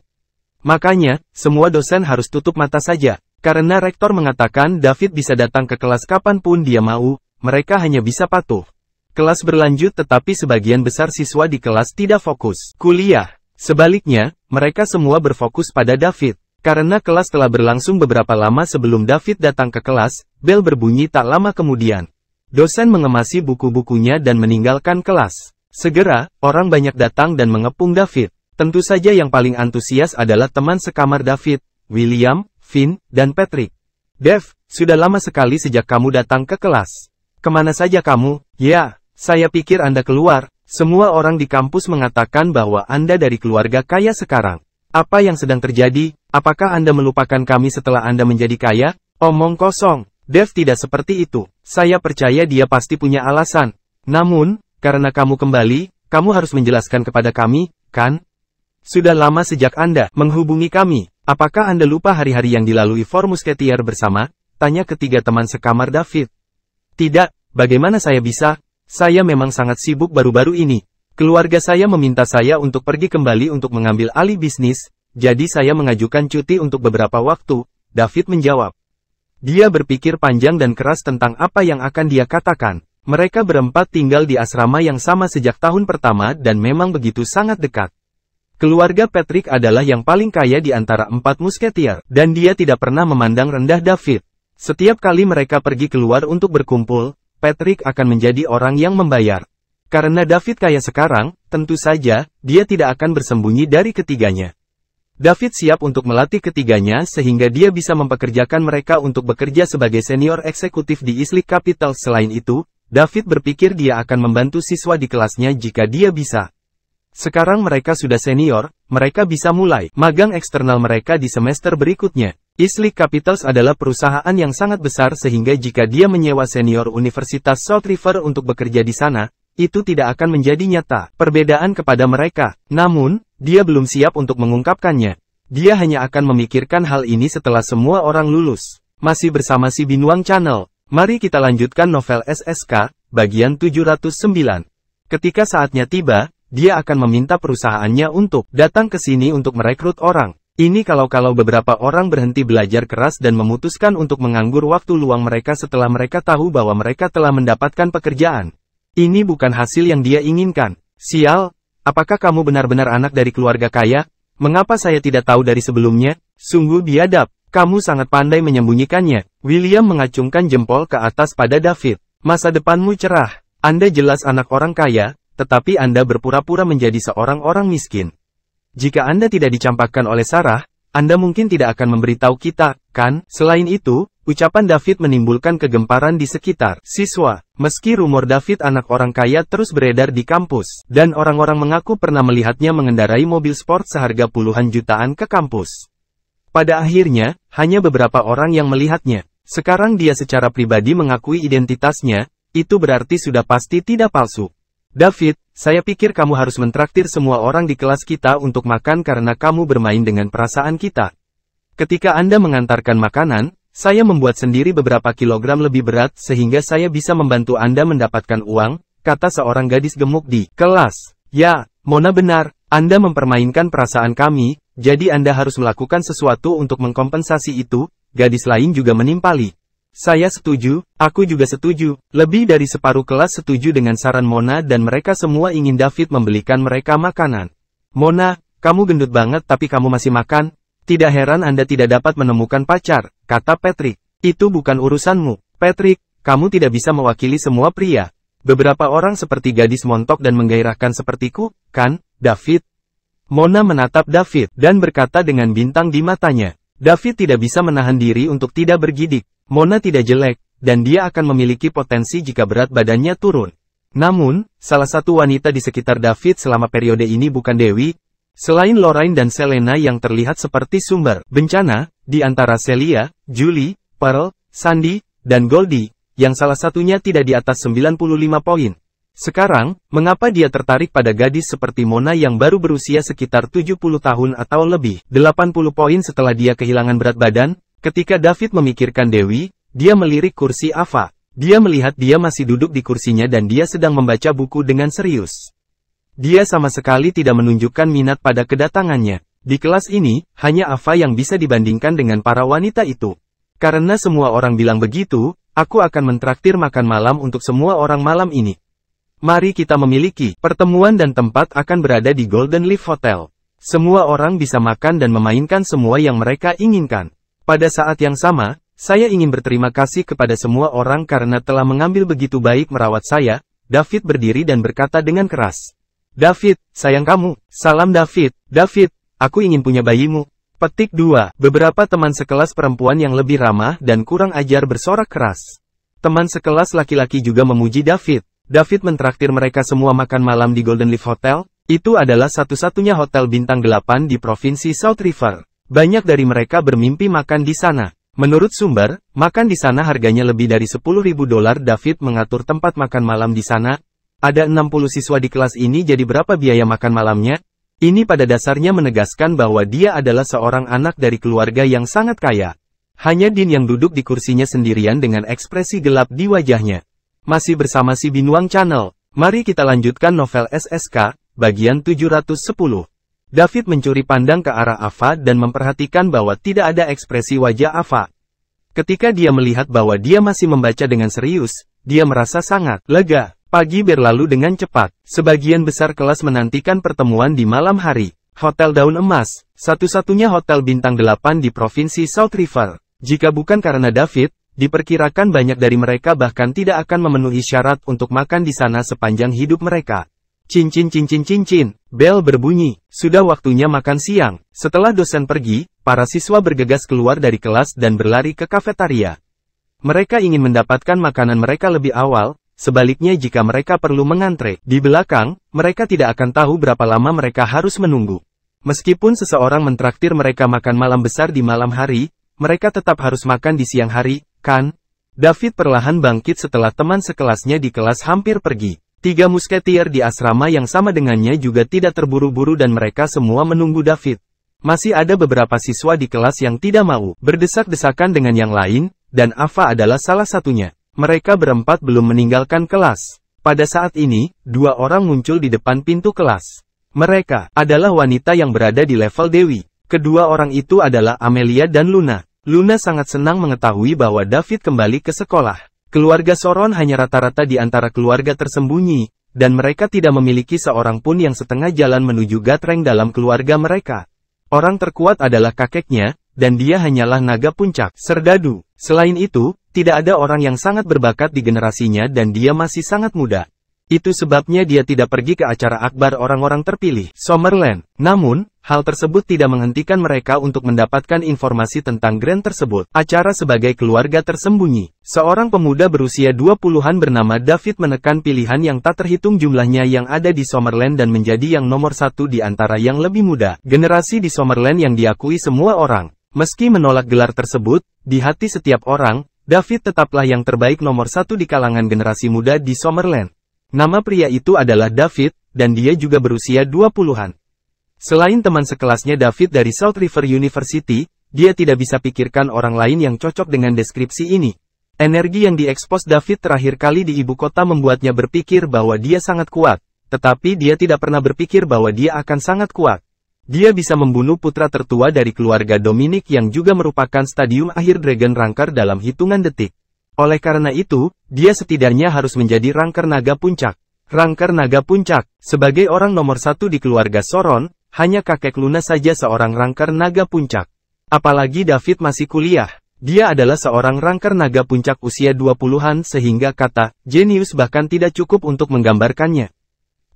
Makanya, semua dosen harus tutup mata saja. Karena rektor mengatakan David bisa datang ke kelas kapanpun dia mau, mereka hanya bisa patuh. Kelas berlanjut tetapi sebagian besar siswa di kelas tidak fokus kuliah. Sebaliknya, mereka semua berfokus pada David. Karena kelas telah berlangsung beberapa lama sebelum David datang ke kelas, bel berbunyi tak lama kemudian. Dosen mengemasi buku-bukunya dan meninggalkan kelas. Segera, orang banyak datang dan mengepung David. Tentu saja yang paling antusias adalah teman sekamar David, William, Finn, dan Patrick. Dev, sudah lama sekali sejak kamu datang ke kelas. Kemana saja kamu? Ya, saya pikir Anda keluar. Semua orang di kampus mengatakan bahwa Anda dari keluarga kaya sekarang. Apa yang sedang terjadi? Apakah Anda melupakan kami setelah Anda menjadi kaya? Omong kosong. Dev tidak seperti itu. Saya percaya dia pasti punya alasan. Namun, karena kamu kembali, kamu harus menjelaskan kepada kami, kan? Sudah lama sejak Anda menghubungi kami. Apakah Anda lupa hari-hari yang dilalui Four Musketeer bersama? Tanya ketiga teman sekamar David. Tidak, bagaimana saya bisa? Saya memang sangat sibuk baru-baru ini. Keluarga saya meminta saya untuk pergi kembali untuk mengambil alih bisnis, jadi saya mengajukan cuti untuk beberapa waktu, David menjawab. Dia berpikir panjang dan keras tentang apa yang akan dia katakan. Mereka berempat tinggal di asrama yang sama sejak tahun pertama dan memang begitu sangat dekat. Keluarga Patrick adalah yang paling kaya di antara 4 musketier, dan dia tidak pernah memandang rendah David. Setiap kali mereka pergi keluar untuk berkumpul, Patrick akan menjadi orang yang membayar. Karena David kaya sekarang, tentu saja, dia tidak akan bersembunyi dari ketiganya. David siap untuk melatih ketiganya sehingga dia bisa mempekerjakan mereka untuk bekerja sebagai senior eksekutif di Islip Capital. Selain itu, David berpikir dia akan membantu siswa di kelasnya jika dia bisa. Sekarang mereka sudah senior, mereka bisa mulai magang eksternal mereka di semester berikutnya. Islip Capitals adalah perusahaan yang sangat besar sehingga jika dia menyewa senior Universitas South River untuk bekerja di sana, itu tidak akan menjadi nyata perbedaan kepada mereka. Namun, dia belum siap untuk mengungkapkannya. Dia hanya akan memikirkan hal ini setelah semua orang lulus. Masih bersama si Binuang Channel. Mari kita lanjutkan novel SSK, bagian 709. Ketika saatnya tiba, dia akan meminta perusahaannya untuk datang ke sini untuk merekrut orang. Ini kalau beberapa orang berhenti belajar keras dan memutuskan untuk menganggur waktu luang mereka setelah mereka tahu bahwa mereka telah mendapatkan pekerjaan. Ini bukan hasil yang dia inginkan. Sial, apakah kamu benar-benar anak dari keluarga kaya? Mengapa saya tidak tahu dari sebelumnya? Sungguh biadab, kamu sangat pandai menyembunyikannya. William mengacungkan jempol ke atas pada David. Masa depanmu cerah. Anda jelas anak orang kaya, tetapi Anda berpura-pura menjadi seorang orang miskin. Jika Anda tidak dicampakkan oleh Sarah, Anda mungkin tidak akan memberitahu kita, kan? Selain itu, ucapan David menimbulkan kegemparan di sekitar siswa. Meski rumor David anak orang kaya terus beredar di kampus, dan orang-orang mengaku pernah melihatnya mengendarai mobil sport seharga puluhan jutaan ke kampus. Pada akhirnya, hanya beberapa orang yang melihatnya. Sekarang dia secara pribadi mengakui identitasnya, itu berarti sudah pasti tidak palsu. David, saya pikir kamu harus mentraktir semua orang di kelas kita untuk makan karena kamu bermain dengan perasaan kita. Ketika Anda mengantarkan makanan, saya membuat sendiri beberapa kilogram lebih berat sehingga saya bisa membantu Anda mendapatkan uang, kata seorang gadis gemuk di kelas. Ya, Mona benar, Anda mempermainkan perasaan kami, jadi Anda harus melakukan sesuatu untuk mengkompensasi itu, gadis lain juga menimpali. Saya setuju, aku juga setuju. Lebih dari separuh kelas setuju dengan saran Mona dan mereka semua ingin David membelikan mereka makanan. Mona, kamu gendut banget tapi kamu masih makan? Tidak heran Anda tidak dapat menemukan pacar, kata Patrick. Itu bukan urusanmu, Patrick, kamu tidak bisa mewakili semua pria. Beberapa orang seperti gadis montok dan menggairahkan sepertiku, kan, David? Mona menatap David dan berkata dengan bintang di matanya. David tidak bisa menahan diri untuk tidak bergidik. Mona tidak jelek, dan dia akan memiliki potensi jika berat badannya turun. Namun, salah satu wanita di sekitar David selama periode ini bukan Dewi. Selain Lorraine dan Selena yang terlihat seperti sumber bencana, di antara Celia, Julie, Pearl, Sandy, dan Goldie, yang salah satunya tidak di atas 95 poin. Sekarang, mengapa dia tertarik pada gadis seperti Mona yang baru berusia sekitar 70 tahun atau lebih, 80 poin setelah dia kehilangan berat badan? Ketika David memikirkan Dewi, dia melirik kursi Ava. Dia melihat dia masih duduk di kursinya dan dia sedang membaca buku dengan serius. Dia sama sekali tidak menunjukkan minat pada kedatangannya. Di kelas ini, hanya Ava yang bisa dibandingkan dengan para wanita itu. Karena semua orang bilang begitu, aku akan mentraktir makan malam untuk semua orang malam ini. Mari kita memiliki pertemuan dan tempat akan berada di Golden Leaf Hotel. Semua orang bisa makan dan memainkan semua yang mereka inginkan. Pada saat yang sama, saya ingin berterima kasih kepada semua orang karena telah mengambil begitu baik merawat saya. David berdiri dan berkata dengan keras. David, sayang kamu. Salam David. David, aku ingin punya bayimu. Petik 2. Beberapa teman sekelas perempuan yang lebih ramah dan kurang ajar bersorak keras. Teman sekelas laki-laki juga memuji David. David mentraktir mereka semua makan malam di Golden Leaf Hotel. Itu adalah satu-satunya hotel bintang 8 di provinsi South River. Banyak dari mereka bermimpi makan di sana. Menurut sumber, makan di sana harganya lebih dari $10.000. David mengatur tempat makan malam di sana. Ada 60 siswa di kelas ini, jadi berapa biaya makan malamnya? Ini pada dasarnya menegaskan bahwa dia adalah seorang anak dari keluarga yang sangat kaya. Hanya Dean yang duduk di kursinya sendirian dengan ekspresi gelap di wajahnya. Masih bersama si Binuang Channel. Mari kita lanjutkan novel SSK, bagian 710. David mencuri pandang ke arah Ava dan memperhatikan bahwa tidak ada ekspresi wajah Ava. Ketika dia melihat bahwa dia masih membaca dengan serius, dia merasa sangat lega. Pagi berlalu dengan cepat. Sebagian besar kelas menantikan pertemuan di malam hari. Hotel Daun Emas, satu-satunya hotel bintang 8 di provinsi South River. Jika bukan karena David, diperkirakan banyak dari mereka bahkan tidak akan memenuhi syarat untuk makan di sana sepanjang hidup mereka. Cincin cincin cincin, bel berbunyi, sudah waktunya makan siang. Setelah dosen pergi, para siswa bergegas keluar dari kelas dan berlari ke kafetaria. Mereka ingin mendapatkan makanan mereka lebih awal, sebaliknya jika mereka perlu mengantre di belakang, mereka tidak akan tahu berapa lama mereka harus menunggu. Meskipun seseorang mentraktir mereka makan malam besar di malam hari, mereka tetap harus makan di siang hari, kan? David perlahan bangkit setelah teman sekelasnya di kelas hampir pergi. 3 musketier di asrama yang sama dengannya juga tidak terburu-buru dan mereka semua menunggu David. Masih ada beberapa siswa di kelas yang tidak mau berdesak-desakan dengan yang lain, dan Ava adalah salah satunya. Mereka berempat belum meninggalkan kelas. Pada saat ini, 2 orang muncul di depan pintu kelas. Mereka adalah wanita yang berada di level Dewi. Kedua orang itu adalah Amelia dan Luna. Luna sangat senang mengetahui bahwa David kembali ke sekolah. Keluarga Soron hanya rata-rata di antara keluarga tersembunyi, dan mereka tidak memiliki seorang pun yang setengah jalan menuju Gatreng dalam keluarga mereka. Orang terkuat adalah kakeknya, dan dia hanyalah naga puncak, Serdadu. Selain itu, tidak ada orang yang sangat berbakat di generasinya dan dia masih sangat muda. Itu sebabnya dia tidak pergi ke acara akbar orang-orang terpilih, Summerland. Namun, hal tersebut tidak menghentikan mereka untuk mendapatkan informasi tentang Grand tersebut. Acara sebagai keluarga tersembunyi. Seorang pemuda berusia 20-an bernama David menekan pilihan yang tak terhitung jumlahnya yang ada di Summerland dan menjadi yang nomor 1 di antara yang lebih muda. Generasi di Summerland yang diakui semua orang. Meski menolak gelar tersebut, di hati setiap orang, David tetaplah yang terbaik nomor 1 di kalangan generasi muda di Summerland. Nama pria itu adalah David, dan dia juga berusia 20-an. Selain teman sekelasnya David dari South River University, dia tidak bisa pikirkan orang lain yang cocok dengan deskripsi ini. Energi yang diekspos David terakhir kali di ibu kota membuatnya berpikir bahwa dia sangat kuat, tetapi dia tidak pernah berpikir bahwa dia akan sangat kuat. Dia bisa membunuh putra tertua dari keluarga Dominic yang juga merupakan stadium akhir Dragon Ranker dalam hitungan detik. Oleh karena itu, dia setidaknya harus menjadi Ranker Naga Puncak. Ranker Naga Puncak, sebagai orang nomor 1 di keluarga Soron, hanya kakek Luna saja seorang Ranker Naga Puncak. Apalagi David masih kuliah. Dia adalah seorang Ranker Naga Puncak usia 20-an sehingga kata jenius bahkan tidak cukup untuk menggambarkannya.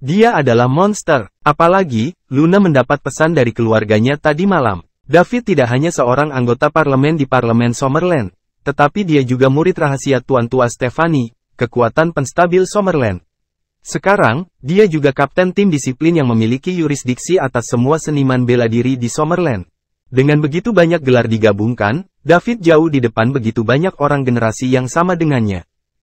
Dia adalah monster. Apalagi, Luna mendapat pesan dari keluarganya tadi malam. David tidak hanya seorang anggota parlemen di Parlemen Summerland, tetapi dia juga murid rahasia Tuan Tua Stephanie, kekuatan penstabil Summerland. Sekarang, dia juga kapten tim disiplin yang memiliki yurisdiksi atas semua seniman bela diri di Summerland. Dengan begitu banyak gelar digabungkan, David jauh di depan begitu banyak orang generasi yang sama dengannya.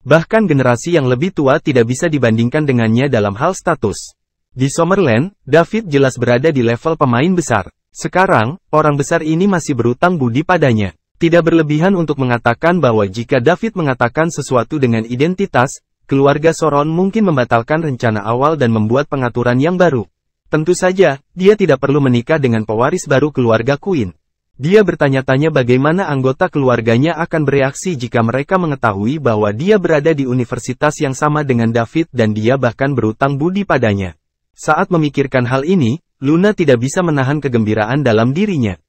Bahkan generasi yang lebih tua tidak bisa dibandingkan dengannya dalam hal status. Di Summerland, David jelas berada di level pemain besar. Sekarang, orang besar ini masih berutang budi padanya. Tidak berlebihan untuk mengatakan bahwa jika David mengatakan sesuatu dengan identitas, keluarga Soron mungkin membatalkan rencana awal dan membuat pengaturan yang baru. Tentu saja, dia tidak perlu menikah dengan pewaris baru keluarga Queen. Dia bertanya-tanya bagaimana anggota keluarganya akan bereaksi jika mereka mengetahui bahwa dia berada di universitas yang sama dengan David dan dia bahkan berutang budi padanya. Saat memikirkan hal ini, Luna tidak bisa menahan kegembiraan dalam dirinya.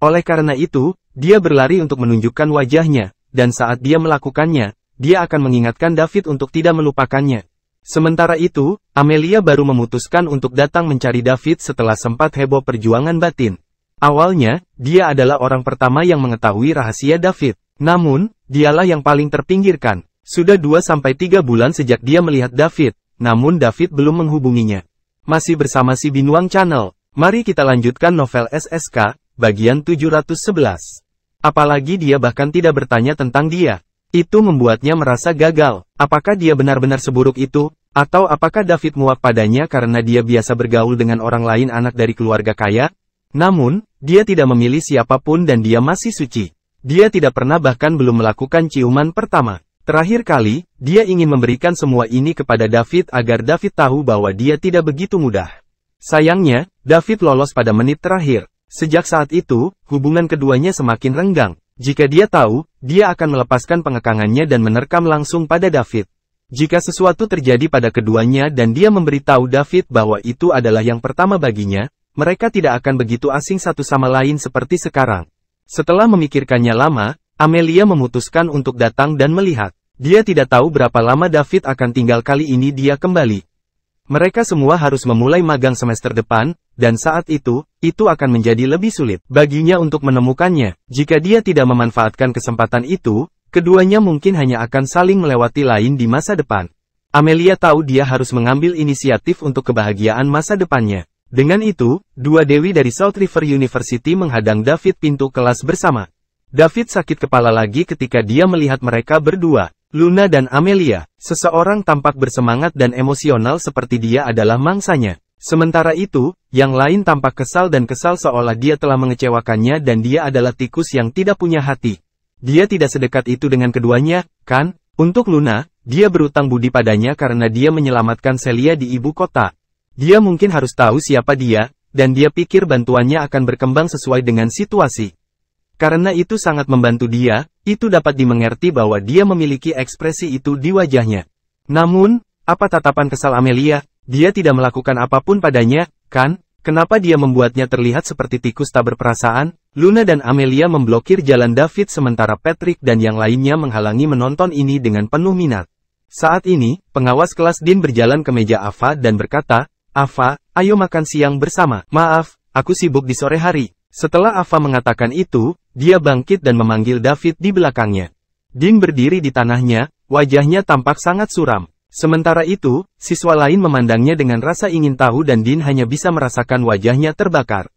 Oleh karena itu, dia berlari untuk menunjukkan wajahnya, dan saat dia melakukannya, dia akan mengingatkan David untuk tidak melupakannya. Sementara itu, Amelia baru memutuskan untuk datang mencari David setelah sempat heboh perjuangan batin. Awalnya, dia adalah orang pertama yang mengetahui rahasia David. Namun, dialah yang paling terpinggirkan. Sudah 2-3 bulan sejak dia melihat David, namun David belum menghubunginya. Masih bersama si Binuang Channel. Mari kita lanjutkan novel SSK, bagian 711. Apalagi dia bahkan tidak bertanya tentang dia. Itu membuatnya merasa gagal. Apakah dia benar-benar seburuk itu? Atau apakah David muak padanya karena dia biasa bergaul dengan orang lain anak dari keluarga kaya? Namun, dia tidak memilih siapapun dan dia masih suci. Dia tidak pernah bahkan belum melakukan ciuman pertama. Terakhir kali, dia ingin memberikan semua ini kepada David agar David tahu bahwa dia tidak begitu mudah. Sayangnya, David lolos pada menit terakhir. Sejak saat itu, hubungan keduanya semakin renggang. Jika dia tahu, dia akan melepaskan pengekangannya dan menerkam langsung pada David. Jika sesuatu terjadi pada keduanya dan dia memberitahu David bahwa itu adalah yang pertama baginya, mereka tidak akan begitu asing satu sama lain seperti sekarang. Setelah memikirkannya lama, Amelia memutuskan untuk datang dan melihat. Dia tidak tahu berapa lama David akan tinggal kali ini dia kembali. Mereka semua harus memulai magang semester depan, dan saat itu akan menjadi lebih sulit baginya untuk menemukannya. Jika dia tidak memanfaatkan kesempatan itu, keduanya mungkin hanya akan saling melewati lain di masa depan. Amelia tahu dia harus mengambil inisiatif untuk kebahagiaan masa depannya. Dengan itu, dua dewi dari South River University menghadang David pintu kelas bersama. David sakit kepala lagi ketika dia melihat mereka berdua. Luna dan Amelia, seseorang tampak bersemangat dan emosional seperti dia adalah mangsanya. Sementara itu, yang lain tampak kesal seolah dia telah mengecewakannya dan dia adalah tikus yang tidak punya hati. Dia tidak sedekat itu dengan keduanya, kan? Untuk Luna, dia berutang budi padanya karena dia menyelamatkan Celia di ibu kota. Dia mungkin harus tahu siapa dia, dan dia pikir bantuannya akan berkembang sesuai dengan situasi. Karena itu sangat membantu dia, itu dapat dimengerti bahwa dia memiliki ekspresi itu di wajahnya. Namun, apa tatapan kesal Amelia? Dia tidak melakukan apapun padanya, kan? Kenapa dia membuatnya terlihat seperti tikus tak berperasaan? Luna dan Amelia memblokir jalan David sementara Patrick dan yang lainnya menghalangi menonton ini dengan penuh minat. Saat ini, pengawas kelas Dean berjalan ke meja Ava dan berkata, "Ava, ayo makan siang bersama." "Maaf, aku sibuk di sore hari." Setelah Ava mengatakan itu, dia bangkit dan memanggil David di belakangnya. Dean berdiri di tanahnya, wajahnya tampak sangat suram. Sementara itu, siswa lain memandangnya dengan rasa ingin tahu dan Dean hanya bisa merasakan wajahnya terbakar.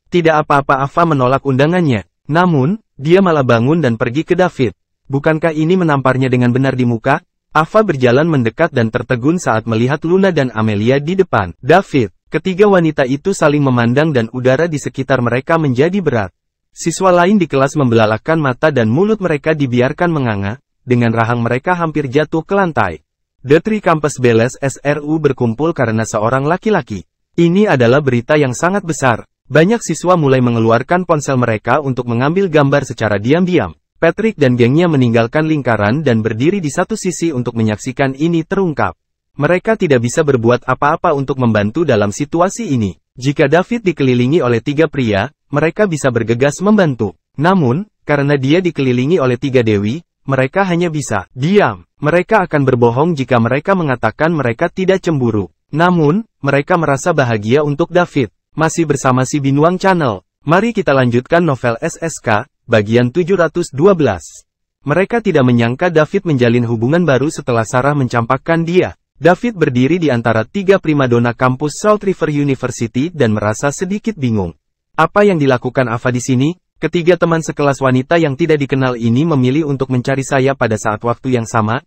Tidak apa-apa, Ava menolak undangannya. Namun, dia malah bangun dan pergi ke David. Bukankah ini menamparnya dengan benar di muka? Ava berjalan mendekat dan tertegun saat melihat Luna dan Amelia di depan. David. Ketiga wanita itu saling memandang dan udara di sekitar mereka menjadi berat. Siswa lain di kelas membelalakkan mata dan mulut mereka dibiarkan menganga, dengan rahang mereka hampir jatuh ke lantai. The Three Campus Bells SRU berkumpul karena seorang laki-laki. Ini adalah berita yang sangat besar. Banyak siswa mulai mengeluarkan ponsel mereka untuk mengambil gambar secara diam-diam. Patrick dan gengnya meninggalkan lingkaran dan berdiri di satu sisi untuk menyaksikan ini terungkap. Mereka tidak bisa berbuat apa-apa untuk membantu dalam situasi ini. Jika David dikelilingi oleh tiga pria, mereka bisa bergegas membantu. Namun, karena dia dikelilingi oleh tiga dewi, mereka hanya bisa diam. Mereka akan berbohong jika mereka mengatakan mereka tidak cemburu. Namun, mereka merasa bahagia untuk David. Masih bersama si Binuang Channel. Mari kita lanjutkan novel SSK, bagian 712. Mereka tidak menyangka David menjalin hubungan baru setelah Sarah mencampakkan dia. David berdiri di antara tiga primadona kampus South River University dan merasa sedikit bingung. Apa yang dilakukan Ava di sini? Ketiga teman sekelas wanita yang tidak dikenal ini memilih untuk mencari saya pada saat waktu yang sama.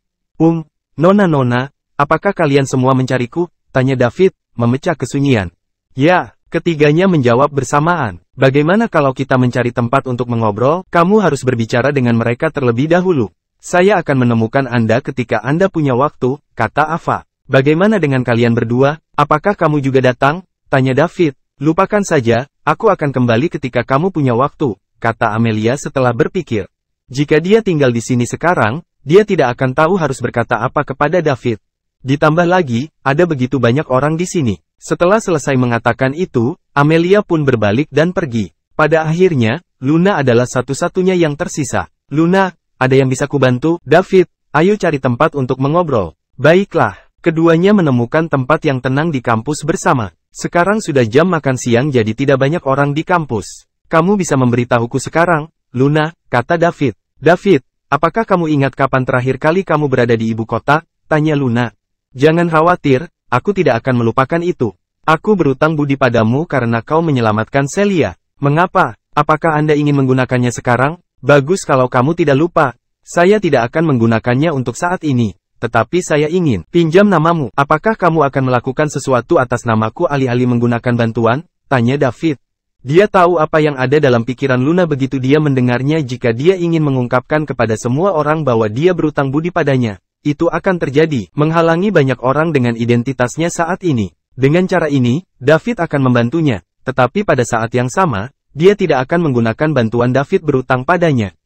Nona, apakah kalian semua mencariku? Tanya David, memecah kesunyian. Ya, ketiganya menjawab bersamaan. Bagaimana kalau kita mencari tempat untuk mengobrol? Kamu harus berbicara dengan mereka terlebih dahulu. Saya akan menemukan Anda ketika Anda punya waktu, kata Ava. Bagaimana dengan kalian berdua? Apakah kamu juga datang? Tanya David. Lupakan saja, aku akan kembali ketika kamu punya waktu, kata Amelia setelah berpikir. Jika dia tinggal di sini sekarang, dia tidak akan tahu harus berkata apa kepada David. Ditambah lagi, ada begitu banyak orang di sini. Setelah selesai mengatakan itu, Amelia pun berbalik dan pergi. Pada akhirnya, Luna adalah satu-satunya yang tersisa. Luna, ada yang bisa kubantu? David, ayo cari tempat untuk mengobrol. Baiklah, keduanya menemukan tempat yang tenang di kampus bersama. Sekarang sudah jam makan siang jadi tidak banyak orang di kampus. Kamu bisa memberitahuku sekarang, Luna, kata David. David, apakah kamu ingat kapan terakhir kali kamu berada di ibu kota? Tanya Luna. Jangan khawatir, aku tidak akan melupakan itu. Aku berutang budi padamu karena kau menyelamatkan Celia. Mengapa? Apakah Anda ingin menggunakannya sekarang? Bagus kalau kamu tidak lupa. Saya tidak akan menggunakannya untuk saat ini. Tetapi saya ingin pinjam namamu. Apakah kamu akan melakukan sesuatu atas namaku alih-alih menggunakan bantuan? Tanya David. Dia tahu apa yang ada dalam pikiran Luna begitu dia mendengarnya. Jika dia ingin mengungkapkan kepada semua orang bahwa dia berutang budi padanya, itu akan terjadi, menghalangi banyak orang dengan identitasnya saat ini. Dengan cara ini, David akan membantunya. Tetapi pada saat yang sama, dia tidak akan menggunakan bantuan David berutang padanya.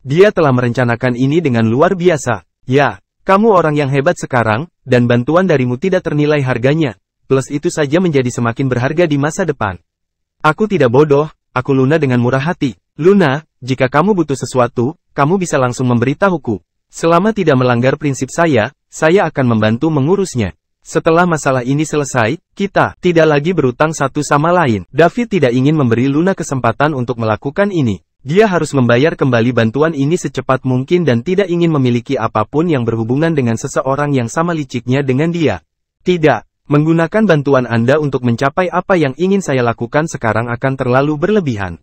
Dia telah merencanakan ini dengan luar biasa. Ya, kamu orang yang hebat sekarang, dan bantuan darimu tidak ternilai harganya. Plus itu saja menjadi semakin berharga di masa depan. Aku tidak bodoh, aku Luna dengan murah hati. Luna, jika kamu butuh sesuatu, kamu bisa langsung memberitahuku. Selama tidak melanggar prinsip saya akan membantu mengurusnya. Setelah masalah ini selesai, kita tidak lagi berutang satu sama lain. David tidak ingin memberi Luna kesempatan untuk melakukan ini. Dia harus membayar kembali bantuan ini secepat mungkin dan tidak ingin memiliki apapun yang berhubungan dengan seseorang yang sama liciknya dengan dia. Tidak, menggunakan bantuan Anda untuk mencapai apa yang ingin saya lakukan sekarang akan terlalu berlebihan.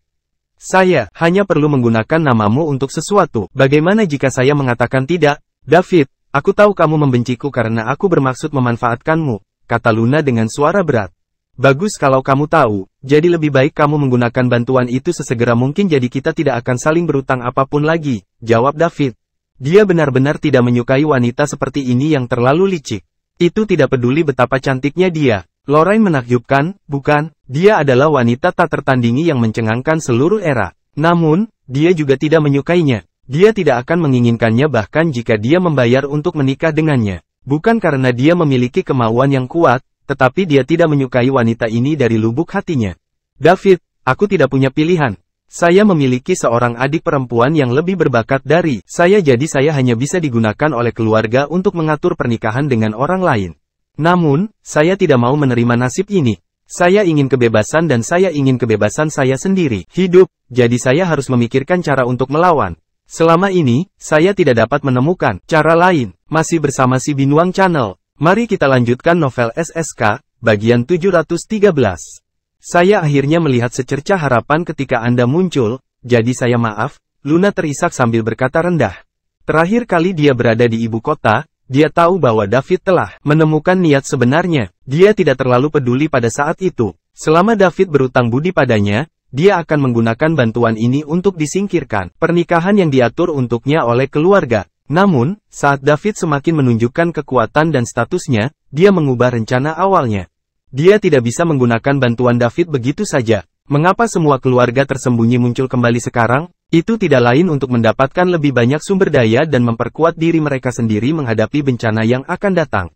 Saya hanya perlu menggunakan namamu untuk sesuatu. Bagaimana jika saya mengatakan tidak? David, aku tahu kamu membenciku karena aku bermaksud memanfaatkanmu, kata Luna dengan suara berat. Bagus kalau kamu tahu, jadi lebih baik kamu menggunakan bantuan itu sesegera mungkin jadi kita tidak akan saling berutang apapun lagi, jawab David. Dia benar-benar tidak menyukai wanita seperti ini yang terlalu licik. Itu tidak peduli betapa cantiknya dia. Lorraine menakjubkan, bukan? Dia adalah wanita tak tertandingi yang mencengangkan seluruh era. Namun, dia juga tidak menyukainya. Dia tidak akan menginginkannya bahkan jika dia membayar untuk menikah dengannya. Bukan karena dia memiliki kemauan yang kuat, tetapi dia tidak menyukai wanita ini dari lubuk hatinya. David, aku tidak punya pilihan. Saya memiliki seorang adik perempuan yang lebih berbakat dari saya jadi saya hanya bisa digunakan oleh keluarga untuk mengatur pernikahan dengan orang lain. Namun, saya tidak mau menerima nasib ini. Saya ingin kebebasan dan saya ingin kebebasan saya sendiri. Hidup, jadi saya harus memikirkan cara untuk melawan. Selama ini, saya tidak dapat menemukan cara lain. Masih bersama si Binuang Channel. Mari kita lanjutkan novel SSK, bagian 713. Saya akhirnya melihat secercah harapan ketika Anda muncul, jadi saya maaf, Luna terisak sambil berkata rendah. Terakhir kali dia berada di ibu kota, dia tahu bahwa David telah menemukan niat sebenarnya. Dia tidak terlalu peduli pada saat itu. Selama David berutang budi padanya, dia akan menggunakan bantuan ini untuk disingkirkan pernikahan yang diatur untuknya oleh keluarga. Namun, saat David semakin menunjukkan kekuatan dan statusnya, dia mengubah rencana awalnya. Dia tidak bisa menggunakan bantuan David begitu saja. Mengapa semua keluarga tersembunyi muncul kembali sekarang? Itu tidak lain untuk mendapatkan lebih banyak sumber daya dan memperkuat diri mereka sendiri menghadapi bencana yang akan datang.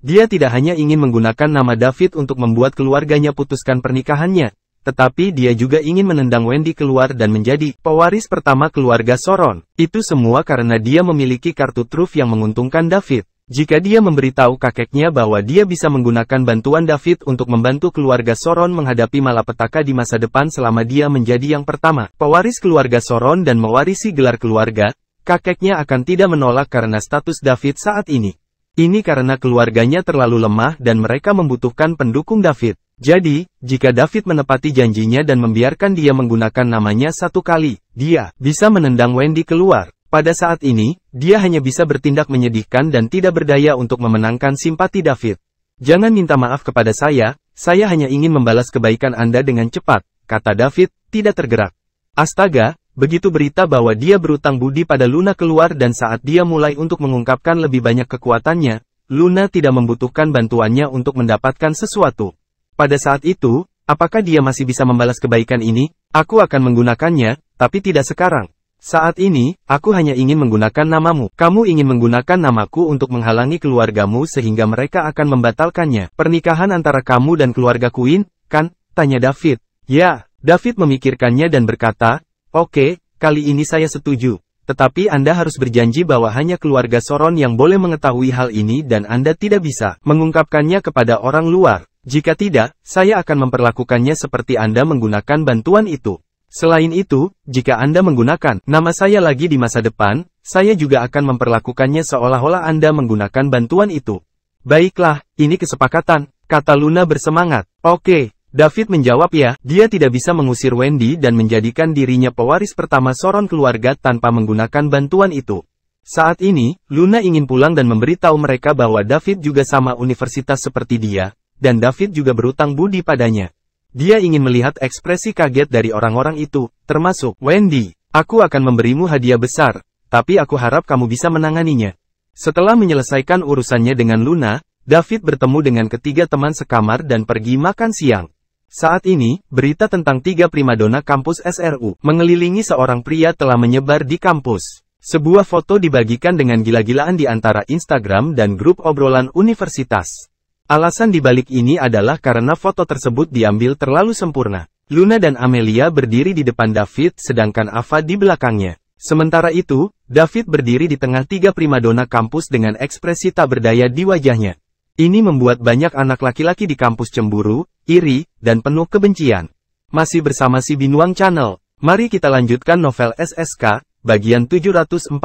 Dia tidak hanya ingin menggunakan nama David untuk membuat keluarganya putuskan pernikahannya, tetapi dia juga ingin menendang Wendy keluar dan menjadi pewaris pertama keluarga Soron. Itu semua karena dia memiliki kartu truf yang menguntungkan David. Jika dia memberitahu kakeknya bahwa dia bisa menggunakan bantuan David untuk membantu keluarga Soron menghadapi malapetaka di masa depan selama dia menjadi yang pertama pewaris keluarga Soron dan mewarisi gelar keluarga, kakeknya akan tidak menolak karena status David saat ini. Ini karena keluarganya terlalu lemah dan mereka membutuhkan pendukung David. Jadi, jika David menepati janjinya dan membiarkan dia menggunakan namanya satu kali, dia bisa menendang Wendy keluar. Pada saat ini, dia hanya bisa bertindak menyedihkan dan tidak berdaya untuk memenangkan simpati David. Jangan minta maaf kepada saya hanya ingin membalas kebaikan Anda dengan cepat, kata David, tidak tergerak. Astaga, begitu berita bahwa dia berutang budi pada Luna keluar dan saat dia mulai untuk mengungkapkan lebih banyak kekuatannya, Luna tidak membutuhkan bantuannya untuk mendapatkan sesuatu. Pada saat itu, apakah dia masih bisa membalas kebaikan ini? Aku akan menggunakannya, tapi tidak sekarang. Saat ini, aku hanya ingin menggunakan namamu. Kamu ingin menggunakan namaku untuk menghalangi keluargamu sehingga mereka akan membatalkannya. Pernikahan antara kamu dan keluarga Queen, kan? Tanya David. Ya, David memikirkannya dan berkata, oke, kali ini saya setuju. Tetapi Anda harus berjanji bahwa hanya keluarga Soron yang boleh mengetahui hal ini dan Anda tidak bisa mengungkapkannya kepada orang luar. Jika tidak, saya akan memperlakukannya seperti Anda menggunakan bantuan itu. Selain itu, jika Anda menggunakan nama saya lagi di masa depan, saya juga akan memperlakukannya seolah-olah Anda menggunakan bantuan itu. Baiklah, ini kesepakatan, kata Luna bersemangat. Oke, David menjawab ya. Dia tidak bisa mengusir Wendy dan menjadikan dirinya pewaris pertama Soron keluarga tanpa menggunakan bantuan itu. Saat ini, Luna ingin pulang dan memberitahu mereka bahwa David juga sama universitas seperti dia, dan David juga berutang budi padanya. Dia ingin melihat ekspresi kaget dari orang-orang itu, termasuk Wendy. Aku akan memberimu hadiah besar, tapi aku harap kamu bisa menanganinya. Setelah menyelesaikan urusannya dengan Luna, David bertemu dengan ketiga teman sekamar dan pergi makan siang. Saat ini, berita tentang 3 primadona kampus SRU mengelilingi seorang pria telah menyebar di kampus. Sebuah foto dibagikan dengan gila-gilaan di antara Instagram dan grup obrolan universitas. Alasan dibalik ini adalah karena foto tersebut diambil terlalu sempurna. Luna dan Amelia berdiri di depan David sedangkan Ava di belakangnya. Sementara itu, David berdiri di tengah 3 primadona kampus dengan ekspresi tak berdaya di wajahnya. Ini membuat banyak anak laki-laki di kampus cemburu, iri, dan penuh kebencian. Masih bersama si Binuang Channel, mari kita lanjutkan novel SSK, bagian 714.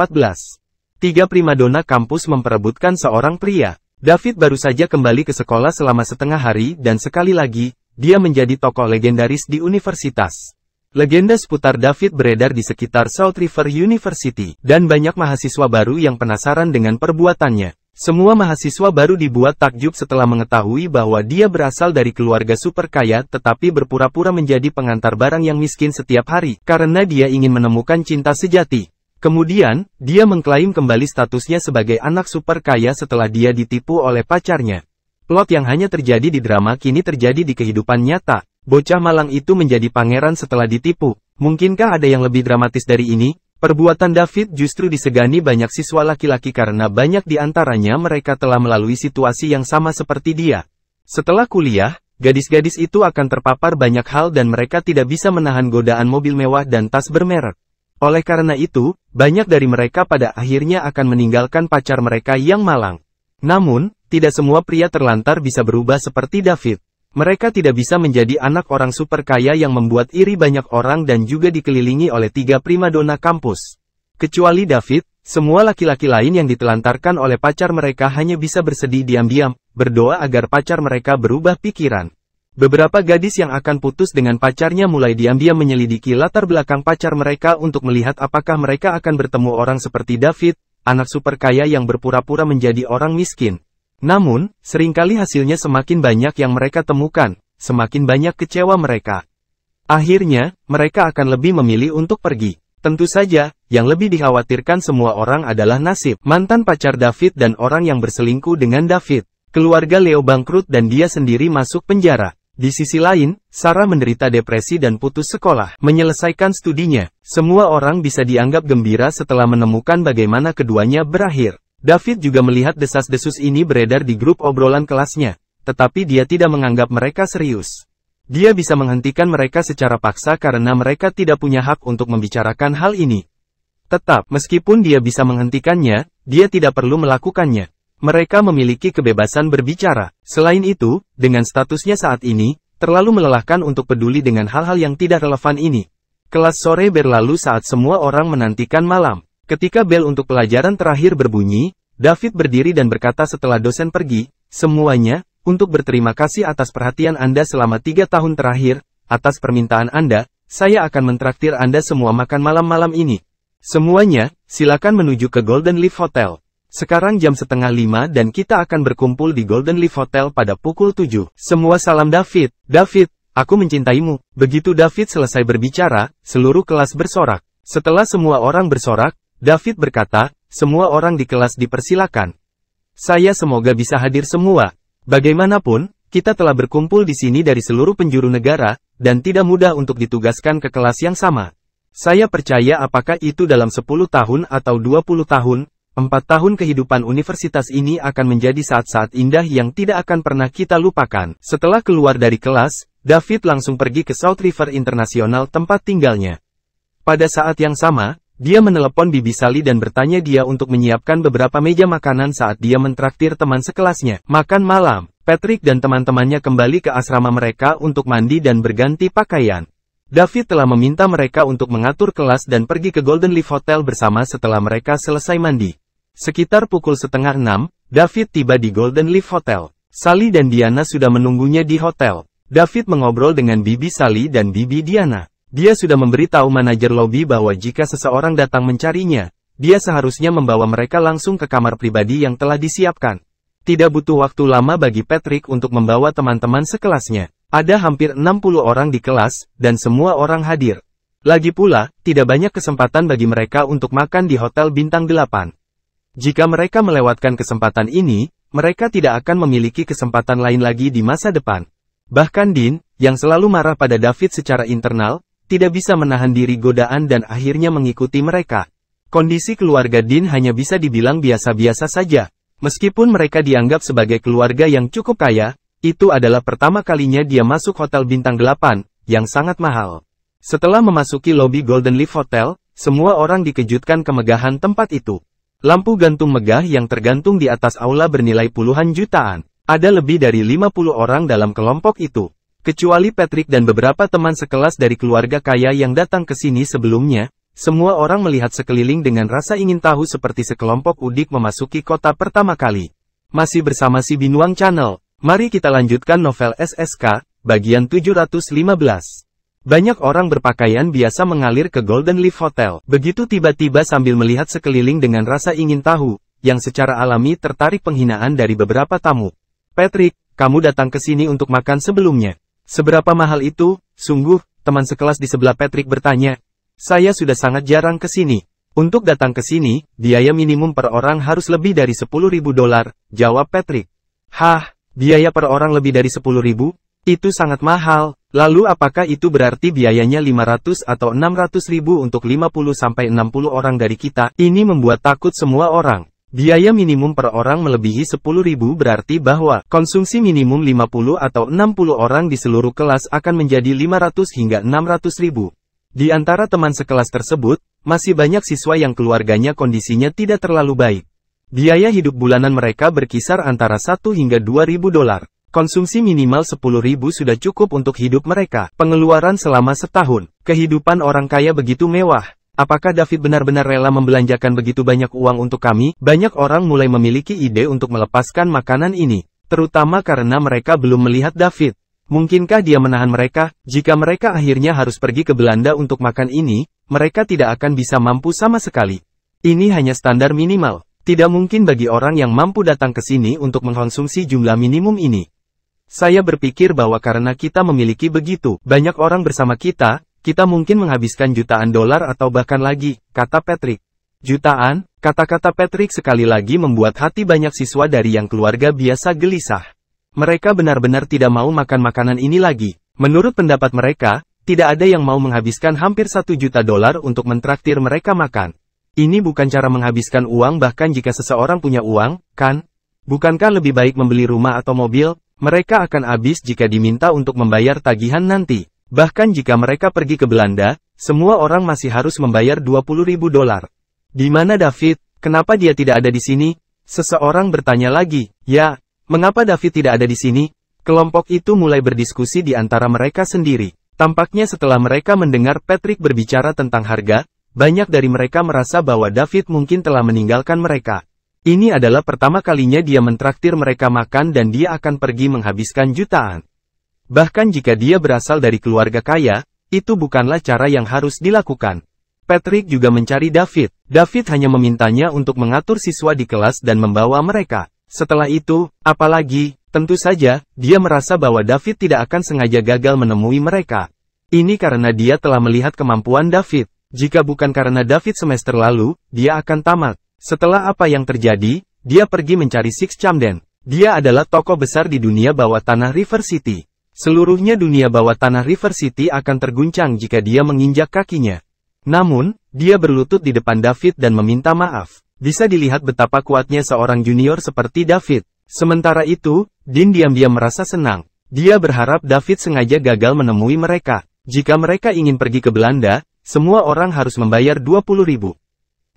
3 primadona kampus memperebutkan seorang pria. David baru saja kembali ke sekolah selama setengah hari dan sekali lagi, dia menjadi tokoh legendaris di universitas. Legenda seputar David beredar di sekitar South River University, dan banyak mahasiswa baru yang penasaran dengan perbuatannya. Semua mahasiswa baru dibuat takjub setelah mengetahui bahwa dia berasal dari keluarga super kaya tetapi berpura-pura menjadi pengantar barang yang miskin setiap hari, karena dia ingin menemukan cinta sejati. Kemudian, dia mengklaim kembali statusnya sebagai anak super kaya setelah dia ditipu oleh pacarnya. Plot yang hanya terjadi di drama kini terjadi di kehidupan nyata. Bocah malang itu menjadi pangeran setelah ditipu. Mungkinkah ada yang lebih dramatis dari ini? Perbuatan David justru disegani banyak siswa laki-laki karena banyak di antaranya mereka telah melalui situasi yang sama seperti dia. Setelah kuliah, gadis-gadis itu akan terpapar banyak hal dan mereka tidak bisa menahan godaan mobil mewah dan tas bermerek. Oleh karena itu, banyak dari mereka pada akhirnya akan meninggalkan pacar mereka yang malang. Namun, tidak semua pria terlantar bisa berubah seperti David. Mereka tidak bisa menjadi anak orang super kaya yang membuat iri banyak orang dan juga dikelilingi oleh 3 primadona kampus. Kecuali David, semua laki-laki lain yang ditelantarkan oleh pacar mereka hanya bisa bersedih diam-diam, berdoa agar pacar mereka berubah pikiran. Beberapa gadis yang akan putus dengan pacarnya mulai diam-diam menyelidiki latar belakang pacar mereka untuk melihat apakah mereka akan bertemu orang seperti David, anak super kaya yang berpura-pura menjadi orang miskin. Namun, seringkali hasilnya semakin banyak yang mereka temukan, semakin banyak kecewa mereka. Akhirnya, mereka akan lebih memilih untuk pergi. Tentu saja, yang lebih dikhawatirkan semua orang adalah nasib mantan pacar David dan orang yang berselingkuh dengan David. Keluarga Leo bangkrut dan dia sendiri masuk penjara. Di sisi lain, Sarah menderita depresi dan putus sekolah. Menyelesaikan studinya, semua orang bisa dianggap gembira setelah menemukan bagaimana keduanya berakhir. David juga melihat desas-desus ini beredar di grup obrolan kelasnya, tetapi dia tidak menganggap mereka serius. Dia bisa menghentikan mereka secara paksa karena mereka tidak punya hak untuk membicarakan hal ini. Tetap, meskipun dia bisa menghentikannya, dia tidak perlu melakukannya. Mereka memiliki kebebasan berbicara. Selain itu, dengan statusnya saat ini, terlalu melelahkan untuk peduli dengan hal-hal yang tidak relevan ini. Kelas sore berlalu saat semua orang menantikan malam. Ketika bel untuk pelajaran terakhir berbunyi, David berdiri dan berkata setelah dosen pergi, "Semuanya, untuk berterima kasih atas perhatian Anda selama 3 tahun terakhir, atas permintaan Anda, saya akan mentraktir Anda semua makan malam-malam ini. Semuanya, silakan menuju ke Golden Leaf Hotel. Sekarang jam 4:30 dan kita akan berkumpul di Golden Leaf Hotel pada pukul 7. Semua salam David. David, aku mencintaimu." Begitu David selesai berbicara, seluruh kelas bersorak. Setelah semua orang bersorak, David berkata, "Semua orang di kelas dipersilakan. Saya semoga bisa hadir semua. Bagaimanapun, kita telah berkumpul di sini dari seluruh penjuru negara, dan tidak mudah untuk ditugaskan ke kelas yang sama. Saya percaya apakah itu dalam 10 tahun atau 20 tahun, 4 tahun kehidupan universitas ini akan menjadi saat-saat indah yang tidak akan pernah kita lupakan." Setelah keluar dari kelas, David langsung pergi ke South River International tempat tinggalnya. Pada saat yang sama, dia menelepon Bibi Sally dan bertanya dia untuk menyiapkan beberapa meja makanan saat dia mentraktir teman sekelasnya makan malam. Patrick dan teman-temannya kembali ke asrama mereka untuk mandi dan berganti pakaian. David telah meminta mereka untuk mengatur kelas dan pergi ke Golden Leaf Hotel bersama setelah mereka selesai mandi. Sekitar pukul 5:30, David tiba di Golden Leaf Hotel. Sally dan Diana sudah menunggunya di hotel. David mengobrol dengan Bibi Sally dan Bibi Diana. Dia sudah memberitahu manajer lobi bahwa jika seseorang datang mencarinya, dia seharusnya membawa mereka langsung ke kamar pribadi yang telah disiapkan. Tidak butuh waktu lama bagi Patrick untuk membawa teman-teman sekelasnya. Ada hampir 60 orang di kelas, dan semua orang hadir. Lagi pula, tidak banyak kesempatan bagi mereka untuk makan di Hotel Bintang 8. Jika mereka melewatkan kesempatan ini, mereka tidak akan memiliki kesempatan lain lagi di masa depan. Bahkan Dean, yang selalu marah pada David secara internal, tidak bisa menahan diri godaan dan akhirnya mengikuti mereka. Kondisi keluarga Dean hanya bisa dibilang biasa-biasa saja. Meskipun mereka dianggap sebagai keluarga yang cukup kaya, itu adalah pertama kalinya dia masuk Hotel Bintang 8, yang sangat mahal. Setelah memasuki lobi Golden Leaf Hotel, semua orang dikejutkan kemegahan tempat itu. Lampu gantung megah yang tergantung di atas aula bernilai puluhan jutaan. Ada lebih dari 50 orang dalam kelompok itu. Kecuali Patrick dan beberapa teman sekelas dari keluarga kaya yang datang ke sini sebelumnya, semua orang melihat sekeliling dengan rasa ingin tahu seperti sekelompok udik memasuki kota pertama kali. Masih bersama si Binuang Channel. Mari kita lanjutkan novel SSK, bagian 715. Banyak orang berpakaian biasa mengalir ke Golden Leaf Hotel. Begitu tiba-tiba sambil melihat sekeliling dengan rasa ingin tahu, yang secara alami tertarik penghinaan dari beberapa tamu. Patrick, kamu datang ke sini untuk makan sebelumnya. Seberapa mahal itu? Sungguh, teman sekelas di sebelah Patrick bertanya. Saya sudah sangat jarang ke sini. Untuk datang ke sini, biaya minimum per orang harus lebih dari $10.000, jawab Patrick. Hah? Biaya per orang lebih dari 10.000? Itu sangat mahal. Lalu apakah itu berarti biayanya 500 atau 600.000 untuk 50-60 orang dari kita? Ini membuat takut semua orang. Biaya minimum per orang melebihi 10.000 berarti bahwa konsumsi minimum 50 atau 60 orang di seluruh kelas akan menjadi 500 hingga 600.000. Di antara teman sekelas tersebut, masih banyak siswa yang keluarganya kondisinya tidak terlalu baik. Biaya hidup bulanan mereka berkisar antara 1 hingga 2.000 dolar. Konsumsi minimal 10.000 sudah cukup untuk hidup mereka. Pengeluaran selama setahun. Kehidupan orang kaya begitu mewah. Apakah David benar-benar rela membelanjakan begitu banyak uang untuk kami? Banyak orang mulai memiliki ide untuk melepaskan makanan ini. Terutama karena mereka belum melihat David. Mungkinkah dia menahan mereka? Jika mereka akhirnya harus pergi ke Belanda untuk makan ini, mereka tidak akan bisa mampu sama sekali. Ini hanya standar minimal. Tidak mungkin bagi orang yang mampu datang ke sini untuk mengkonsumsi jumlah minimum ini. Saya berpikir bahwa karena kita memiliki begitu banyak orang bersama kita, kita mungkin menghabiskan jutaan dolar atau bahkan lagi, kata Patrick. Jutaan? Kata-kata Patrick sekali lagi membuat hati banyak siswa dari yang keluarga biasa gelisah. Mereka benar-benar tidak mau makan makanan ini lagi. Menurut pendapat mereka, tidak ada yang mau menghabiskan hampir 1 juta dolar untuk mentraktir mereka makan. Ini bukan cara menghabiskan uang bahkan jika seseorang punya uang, kan? Bukankah lebih baik membeli rumah atau mobil? Mereka akan habis jika diminta untuk membayar tagihan nanti. Bahkan jika mereka pergi ke Belanda, semua orang masih harus membayar 20.000 dolar. Di mana David? Kenapa dia tidak ada di sini? Seseorang bertanya lagi. Ya, mengapa David tidak ada di sini? Kelompok itu mulai berdiskusi di antara mereka sendiri. Tampaknya setelah mereka mendengar Patrick berbicara tentang harga, banyak dari mereka merasa bahwa David mungkin telah meninggalkan mereka. Ini adalah pertama kalinya dia mentraktir mereka makan dan dia akan pergi menghabiskan jutaan. Bahkan jika dia berasal dari keluarga kaya, itu bukanlah cara yang harus dilakukan. Patrick juga mencari David. David hanya memintanya untuk mengatur siswa di kelas dan membawa mereka. Setelah itu, apalagi, tentu saja, dia merasa bahwa David tidak akan sengaja gagal menemui mereka. Ini karena dia telah melihat kemampuan David. Jika bukan karena David semester lalu, dia akan tamat. Setelah apa yang terjadi, dia pergi mencari Six Camden. Dia adalah tokoh besar di dunia bawah tanah River City. Seluruhnya dunia bawah tanah River City akan terguncang jika dia menginjak kakinya. Namun, dia berlutut di depan David dan meminta maaf. Bisa dilihat betapa kuatnya seorang junior seperti David. Sementara itu, Dean diam-diam merasa senang. Dia berharap David sengaja gagal menemui mereka. Jika mereka ingin pergi ke Belanda, semua orang harus membayar 20.000.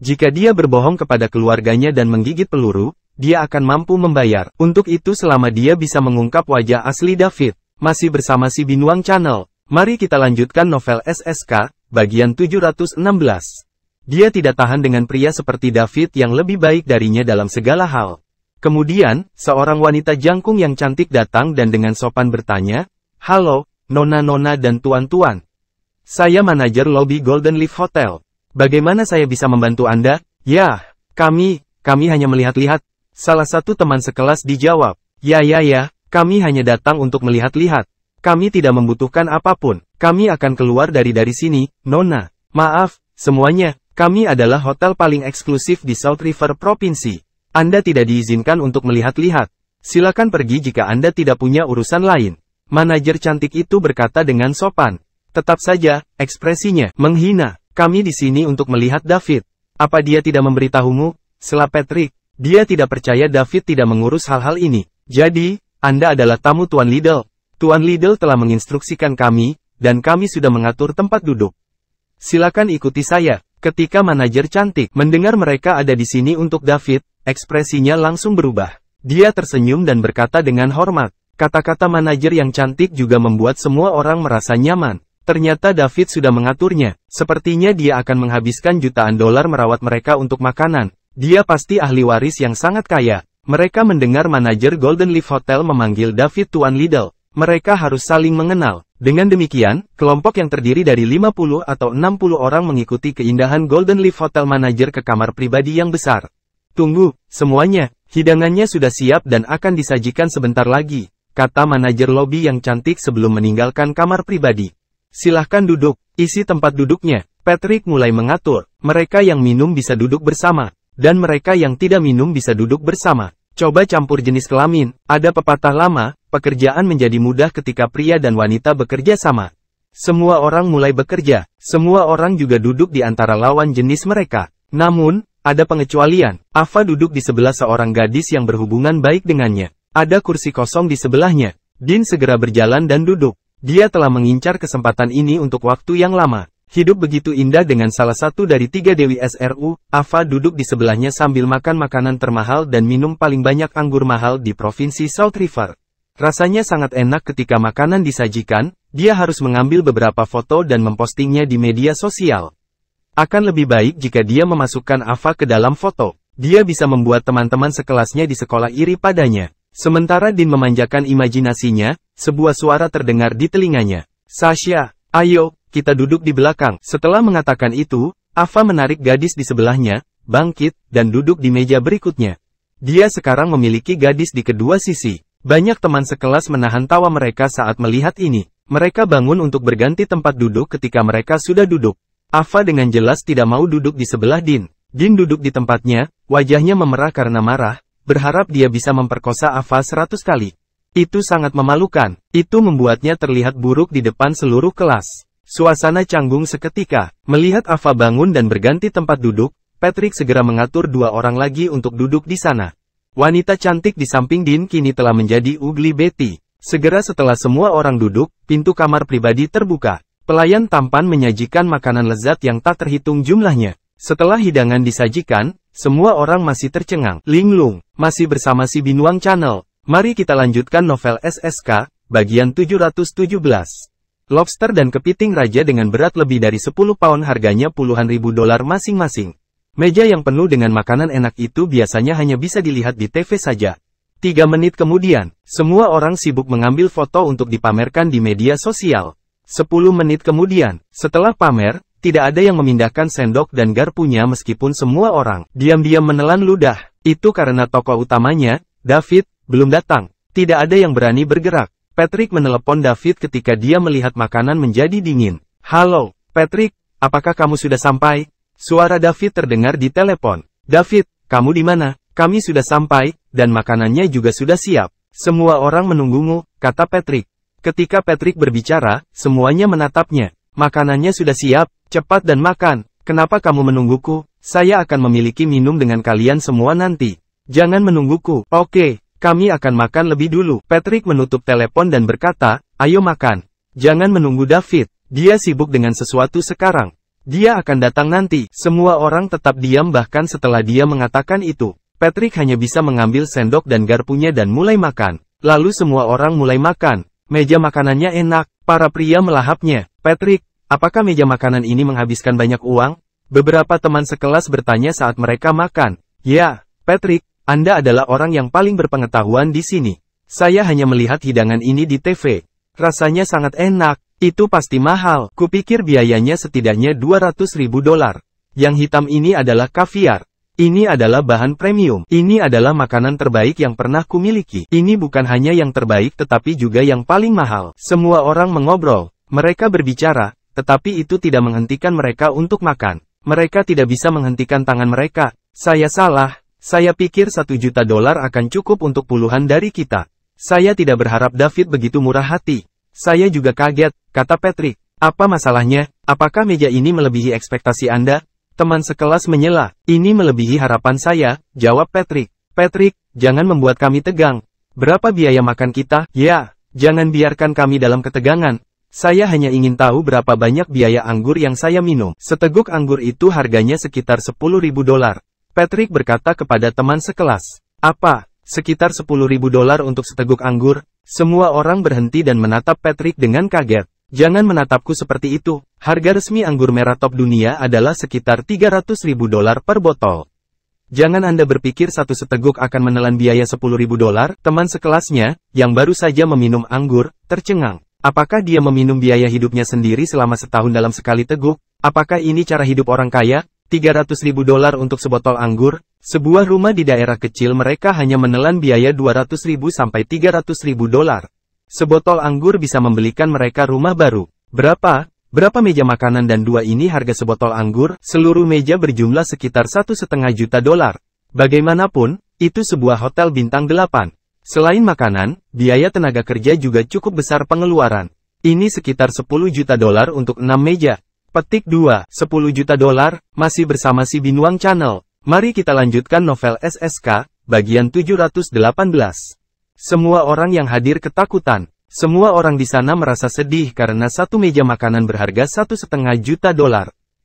Jika dia berbohong kepada keluarganya dan menggigit peluru, dia akan mampu membayar. Untuk itu selama dia bisa mengungkap wajah asli David. Masih bersama si Binuang Channel. Mari kita lanjutkan novel SSK, bagian 716. Dia tidak tahan dengan pria seperti David yang lebih baik darinya dalam segala hal. Kemudian, seorang wanita jangkung yang cantik datang dan dengan sopan bertanya, "Halo, nona-nona dan tuan-tuan. Saya manajer lobi Golden Leaf Hotel. Bagaimana saya bisa membantu Anda?" "Ya, kami hanya melihat-lihat." Salah satu teman sekelas dijawab, Ya, kami hanya datang untuk melihat-lihat. Kami tidak membutuhkan apapun. Kami akan keluar dari sini, Nona. Maaf, semuanya. Kami adalah hotel paling eksklusif di South River Provinsi. Anda tidak diizinkan untuk melihat-lihat. Silakan pergi jika Anda tidak punya urusan lain. Manajer cantik itu berkata dengan sopan. Tetap saja, ekspresinya menghina. Kami di sini untuk melihat David. Apa dia tidak memberitahumu? Sela Patrick. Dia tidak percaya David tidak mengurus hal-hal ini. Jadi, Anda adalah tamu Tuan Liddell. Tuan Liddell telah menginstruksikan kami, dan kami sudah mengatur tempat duduk. Silakan ikuti saya. Ketika manajer cantik mendengar mereka ada di sini untuk David, ekspresinya langsung berubah. Dia tersenyum dan berkata dengan hormat. Kata-kata manajer yang cantik juga membuat semua orang merasa nyaman. Ternyata David sudah mengaturnya. Sepertinya dia akan menghabiskan jutaan dolar merawat mereka untuk makanan. Dia pasti ahli waris yang sangat kaya. Mereka mendengar manajer Golden Leaf Hotel memanggil David Tuan Liddell. Mereka harus saling mengenal. Dengan demikian, kelompok yang terdiri dari 50 atau 60 orang mengikuti keindahan Golden Leaf Hotel manajer ke kamar pribadi yang besar. Tunggu, semuanya, hidangannya sudah siap dan akan disajikan sebentar lagi, kata manajer lobi yang cantik sebelum meninggalkan kamar pribadi. Silahkan duduk, isi tempat duduknya. Patrick mulai mengatur, mereka yang minum bisa duduk bersama, dan mereka yang tidak minum bisa duduk bersama. Coba campur jenis kelamin, ada pepatah lama, pekerjaan menjadi mudah ketika pria dan wanita bekerja sama. Semua orang mulai bekerja, semua orang juga duduk di antara lawan jenis mereka. Namun, ada pengecualian. Ava duduk di sebelah seorang gadis yang berhubungan baik dengannya. Ada kursi kosong di sebelahnya. Dean segera berjalan dan duduk. Dia telah mengincar kesempatan ini untuk waktu yang lama. Hidup begitu indah dengan salah satu dari 3 Dewi SRU, Ava duduk di sebelahnya sambil makan makanan termahal dan minum paling banyak anggur mahal di provinsi South River. Rasanya sangat enak ketika makanan disajikan, dia harus mengambil beberapa foto dan mempostingnya di media sosial. Akan lebih baik jika dia memasukkan Ava ke dalam foto. Dia bisa membuat teman-teman sekelasnya di sekolah iri padanya. Sementara Dean memanjakan imajinasinya, sebuah suara terdengar di telinganya. Sasha, ayo, kita duduk di belakang. Setelah mengatakan itu, Ava menarik gadis di sebelahnya, bangkit, dan duduk di meja berikutnya. Dia sekarang memiliki gadis di kedua sisi. Banyak teman sekelas menahan tawa mereka saat melihat ini. Mereka bangun untuk berganti tempat duduk ketika mereka sudah duduk. Ava dengan jelas tidak mau duduk di sebelah Dean. Dean duduk di tempatnya, wajahnya memerah karena marah, berharap dia bisa memperkosa Ava 100 kali. Itu sangat memalukan. Itu membuatnya terlihat buruk di depan seluruh kelas. Suasana canggung seketika. Melihat Ava bangun dan berganti tempat duduk, Patrick segera mengatur 2 orang lagi untuk duduk di sana. Wanita cantik di samping Dean kini telah menjadi Ugly Betty. Segera setelah semua orang duduk, pintu kamar pribadi terbuka. Pelayan tampan menyajikan makanan lezat yang tak terhitung jumlahnya. Setelah hidangan disajikan, semua orang masih tercengang. Linglung, masih bersama si Binuang Channel. Mari kita lanjutkan novel SSK, bagian 717. Lobster dan kepiting raja dengan berat lebih dari 10 pound harganya puluhan ribu dolar masing-masing. Meja yang penuh dengan makanan enak itu biasanya hanya bisa dilihat di TV saja. 3 menit kemudian, semua orang sibuk mengambil foto untuk dipamerkan di media sosial. 10 menit kemudian, setelah pamer, tidak ada yang memindahkan sendok dan garpunya meskipun semua orang diam-diam menelan ludah. Itu karena tokoh utamanya, David, belum datang. Tidak ada yang berani bergerak. Patrick menelepon David ketika dia melihat makanan menjadi dingin. Halo, Patrick, apakah kamu sudah sampai? Suara David terdengar di telepon. David, kamu di mana? Kami sudah sampai, dan makanannya juga sudah siap. Semua orang menunggumu, kata Patrick. Ketika Patrick berbicara, semuanya menatapnya. Makanannya sudah siap, cepat dan makan. Kenapa kamu menungguku? Saya akan memiliki minum dengan kalian semua nanti. Jangan menungguku. Oke. Kami akan makan lebih dulu. Patrick menutup telepon dan berkata, ayo makan. Jangan menunggu David. Dia sibuk dengan sesuatu sekarang. Dia akan datang nanti. Semua orang tetap diam bahkan setelah dia mengatakan itu. Patrick hanya bisa mengambil sendok dan garpunya dan mulai makan. Lalu semua orang mulai makan. Meja makanannya enak, para pria melahapnya. Patrick, apakah meja makanan ini menghabiskan banyak uang? Beberapa teman sekelas bertanya saat mereka makan. Ya, Patrick, Anda adalah orang yang paling berpengetahuan di sini. Saya hanya melihat hidangan ini di TV. Rasanya sangat enak. Itu pasti mahal. Kupikir biayanya setidaknya $200.000. Yang hitam ini adalah kaviar. Ini adalah bahan premium. Ini adalah makanan terbaik yang pernah kumiliki. Ini bukan hanya yang terbaik tetapi juga yang paling mahal. Semua orang mengobrol. Mereka berbicara, tetapi itu tidak menghentikan mereka untuk makan. Mereka tidak bisa menghentikan tangan mereka. Saya salah. Saya pikir $1 juta akan cukup untuk puluhan dari kita. Saya tidak berharap David begitu murah hati. Saya juga kaget, kata Patrick. Apa masalahnya? Apakah meja ini melebihi ekspektasi Anda? Teman sekelas menyela. Ini melebihi harapan saya, jawab Patrick. Patrick, jangan membuat kami tegang. Berapa biaya makan kita? Ya, jangan biarkan kami dalam ketegangan. Saya hanya ingin tahu berapa banyak biaya anggur yang saya minum. Seteguk anggur itu harganya sekitar $10.000. Patrick berkata kepada teman sekelas. Apa? Sekitar $10.000 untuk seteguk anggur? Semua orang berhenti dan menatap Patrick dengan kaget. Jangan menatapku seperti itu. Harga resmi anggur merah top dunia adalah sekitar $300.000 per botol. Jangan Anda berpikir satu seteguk akan menelan biaya $10.000. Teman sekelasnya, yang baru saja meminum anggur, tercengang. Apakah dia meminum biaya hidupnya sendiri selama setahun dalam sekali teguk? Apakah ini cara hidup orang kaya? $300.000 untuk sebotol anggur? Sebuah rumah di daerah kecil mereka hanya menelan biaya $200.000 sampai $300.000. Sebotol anggur bisa membelikan mereka rumah baru. Berapa? Berapa meja makanan dan dua ini harga sebotol anggur? Seluruh meja berjumlah sekitar $1,5 juta. Bagaimanapun, itu sebuah hotel bintang 8. Selain makanan, biaya tenaga kerja juga cukup besar pengeluaran. Ini sekitar $10 juta untuk 6 meja. Petik 2, $10 juta, masih bersama si Binuang Channel. Mari kita lanjutkan novel SSK, bagian 718. Semua orang yang hadir ketakutan. Semua orang di sana merasa sedih karena satu meja makanan berharga $1,5 juta.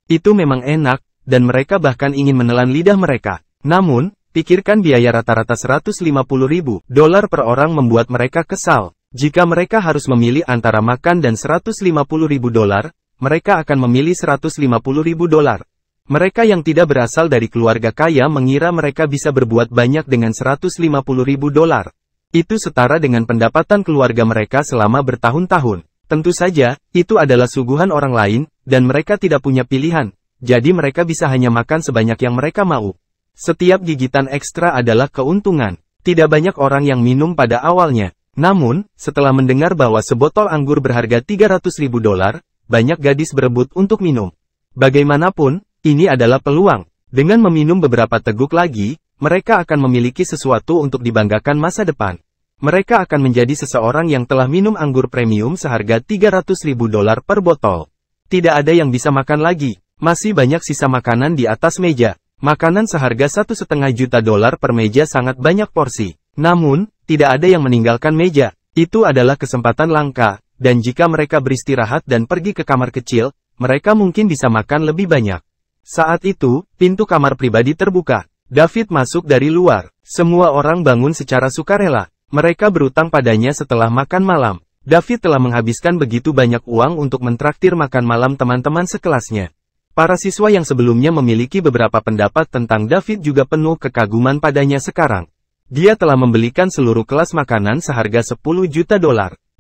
Itu memang enak, dan mereka bahkan ingin menelan lidah mereka. Namun, pikirkan biaya rata-rata $150.000 per orang membuat mereka kesal. Jika mereka harus memilih antara makan dan $150.000, mereka akan memilih $150.000. Mereka yang tidak berasal dari keluarga kaya mengira mereka bisa berbuat banyak dengan $150.000. Itu setara dengan pendapatan keluarga mereka selama bertahun-tahun. Tentu saja, itu adalah suguhan orang lain, dan mereka tidak punya pilihan. Jadi mereka bisa hanya makan sebanyak yang mereka mau. Setiap gigitan ekstra adalah keuntungan. Tidak banyak orang yang minum pada awalnya. Namun, setelah mendengar bahwa sebotol anggur berharga $300.000, banyak gadis berebut untuk minum. Bagaimanapun, ini adalah peluang. Dengan meminum beberapa teguk lagi, mereka akan memiliki sesuatu untuk dibanggakan masa depan. Mereka akan menjadi seseorang yang telah minum anggur premium seharga $300.000 per botol. Tidak ada yang bisa makan lagi. Masih banyak sisa makanan di atas meja. Makanan seharga $1,5 juta per meja sangat banyak porsi. Namun, tidak ada yang meninggalkan meja. Itu adalah kesempatan langka, dan jika mereka beristirahat dan pergi ke kamar kecil, mereka mungkin bisa makan lebih banyak. Saat itu, pintu kamar pribadi terbuka. David masuk dari luar. Semua orang bangun secara sukarela. Mereka berutang padanya setelah makan malam. David telah menghabiskan begitu banyak uang untuk mentraktir makan malam teman-teman sekelasnya. Para siswa yang sebelumnya memiliki beberapa pendapat tentang David juga penuh kekaguman padanya sekarang. Dia telah membelikan seluruh kelas makanan seharga $10 juta.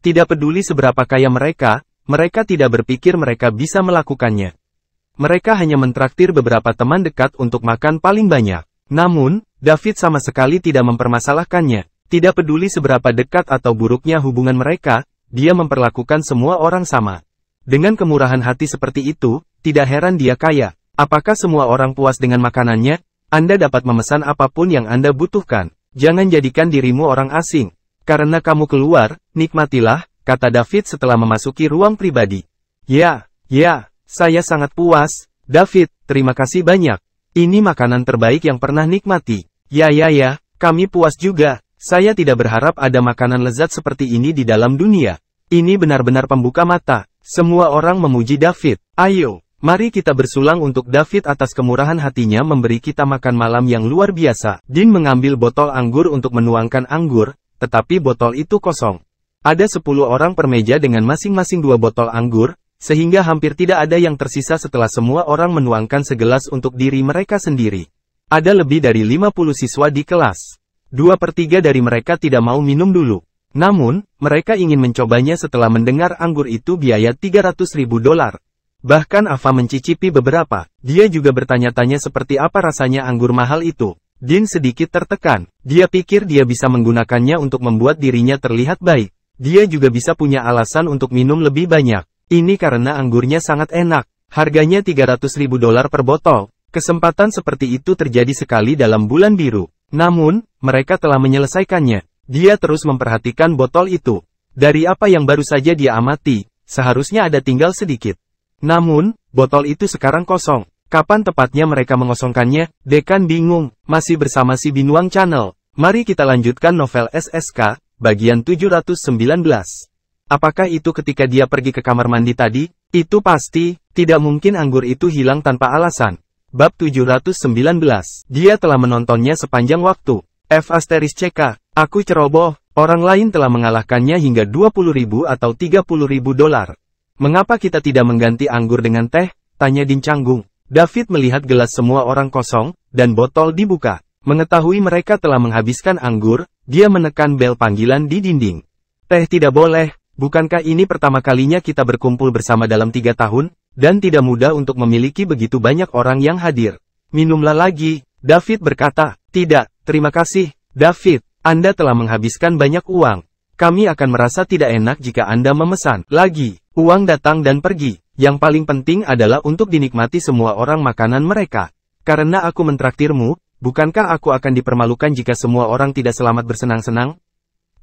Tidak peduli seberapa kaya mereka tidak berpikir mereka bisa melakukannya. Mereka hanya mentraktir beberapa teman dekat untuk makan paling banyak. Namun, David sama sekali tidak mempermasalahkannya. Tidak peduli seberapa dekat atau buruknya hubungan mereka, dia memperlakukan semua orang sama. Dengan kemurahan hati seperti itu, tidak heran dia kaya. Apakah semua orang puas dengan makanannya? Anda dapat memesan apapun yang Anda butuhkan. Jangan jadikan dirimu orang asing. Karena kamu keluar, nikmatilah, kata David setelah memasuki ruang pribadi. Ya, saya sangat puas. David, terima kasih banyak. Ini makanan terbaik yang pernah nikmati. Ya, kami puas juga. Saya tidak berharap ada makanan lezat seperti ini di dalam dunia. Ini benar-benar pembuka mata. Semua orang memuji David. Ayo, mari kita bersulang untuk David atas kemurahan hatinya memberi kita makan malam yang luar biasa. Dean mengambil botol anggur untuk menuangkan anggur, tetapi botol itu kosong. Ada 10 orang per meja dengan masing-masing 2 botol anggur, sehingga hampir tidak ada yang tersisa setelah semua orang menuangkan segelas untuk diri mereka sendiri. Ada lebih dari 50 siswa di kelas. 2/3 dari mereka tidak mau minum dulu. Namun, mereka ingin mencobanya setelah mendengar anggur itu biaya $300.000. Bahkan Ava mencicipi beberapa. Dia juga bertanya-tanya seperti apa rasanya anggur mahal itu. Dean sedikit tertekan. Dia pikir dia bisa menggunakannya untuk membuat dirinya terlihat baik. Dia juga bisa punya alasan untuk minum lebih banyak. Ini karena anggurnya sangat enak. Harganya $300.000 per botol. Kesempatan seperti itu terjadi sekali dalam bulan biru. Namun, mereka telah menyelesaikannya. Dia terus memperhatikan botol itu. Dari apa yang baru saja dia amati, seharusnya ada tinggal sedikit. Namun, botol itu sekarang kosong. Kapan tepatnya mereka mengosongkannya? Dekan bingung. Masih bersama si Binuang Channel. Mari kita lanjutkan novel SSK, bagian 719. Apakah itu ketika dia pergi ke kamar mandi tadi? Itu pasti, tidak mungkin anggur itu hilang tanpa alasan. Bab 719. Dia telah menontonnya sepanjang waktu. F***CK, aku ceroboh, orang lain telah mengalahkannya hingga $20.000 atau $30.000. Mengapa kita tidak mengganti anggur dengan teh? Tanya Dean canggung. David melihat gelas semua orang kosong, dan botol dibuka. Mengetahui mereka telah menghabiskan anggur, dia menekan bel panggilan di dinding. Teh tidak boleh, bukankah ini pertama kalinya kita berkumpul bersama dalam 3 tahun? Dan tidak mudah untuk memiliki begitu banyak orang yang hadir. Minumlah lagi, David berkata. Tidak, terima kasih, David. Anda telah menghabiskan banyak uang. Kami akan merasa tidak enak jika Anda memesan lagi. Uang datang dan pergi. Yang paling penting adalah untuk dinikmati semua orang makanan mereka. Karena aku mentraktirmu, bukankah aku akan dipermalukan jika semua orang tidak selamat bersenang-senang?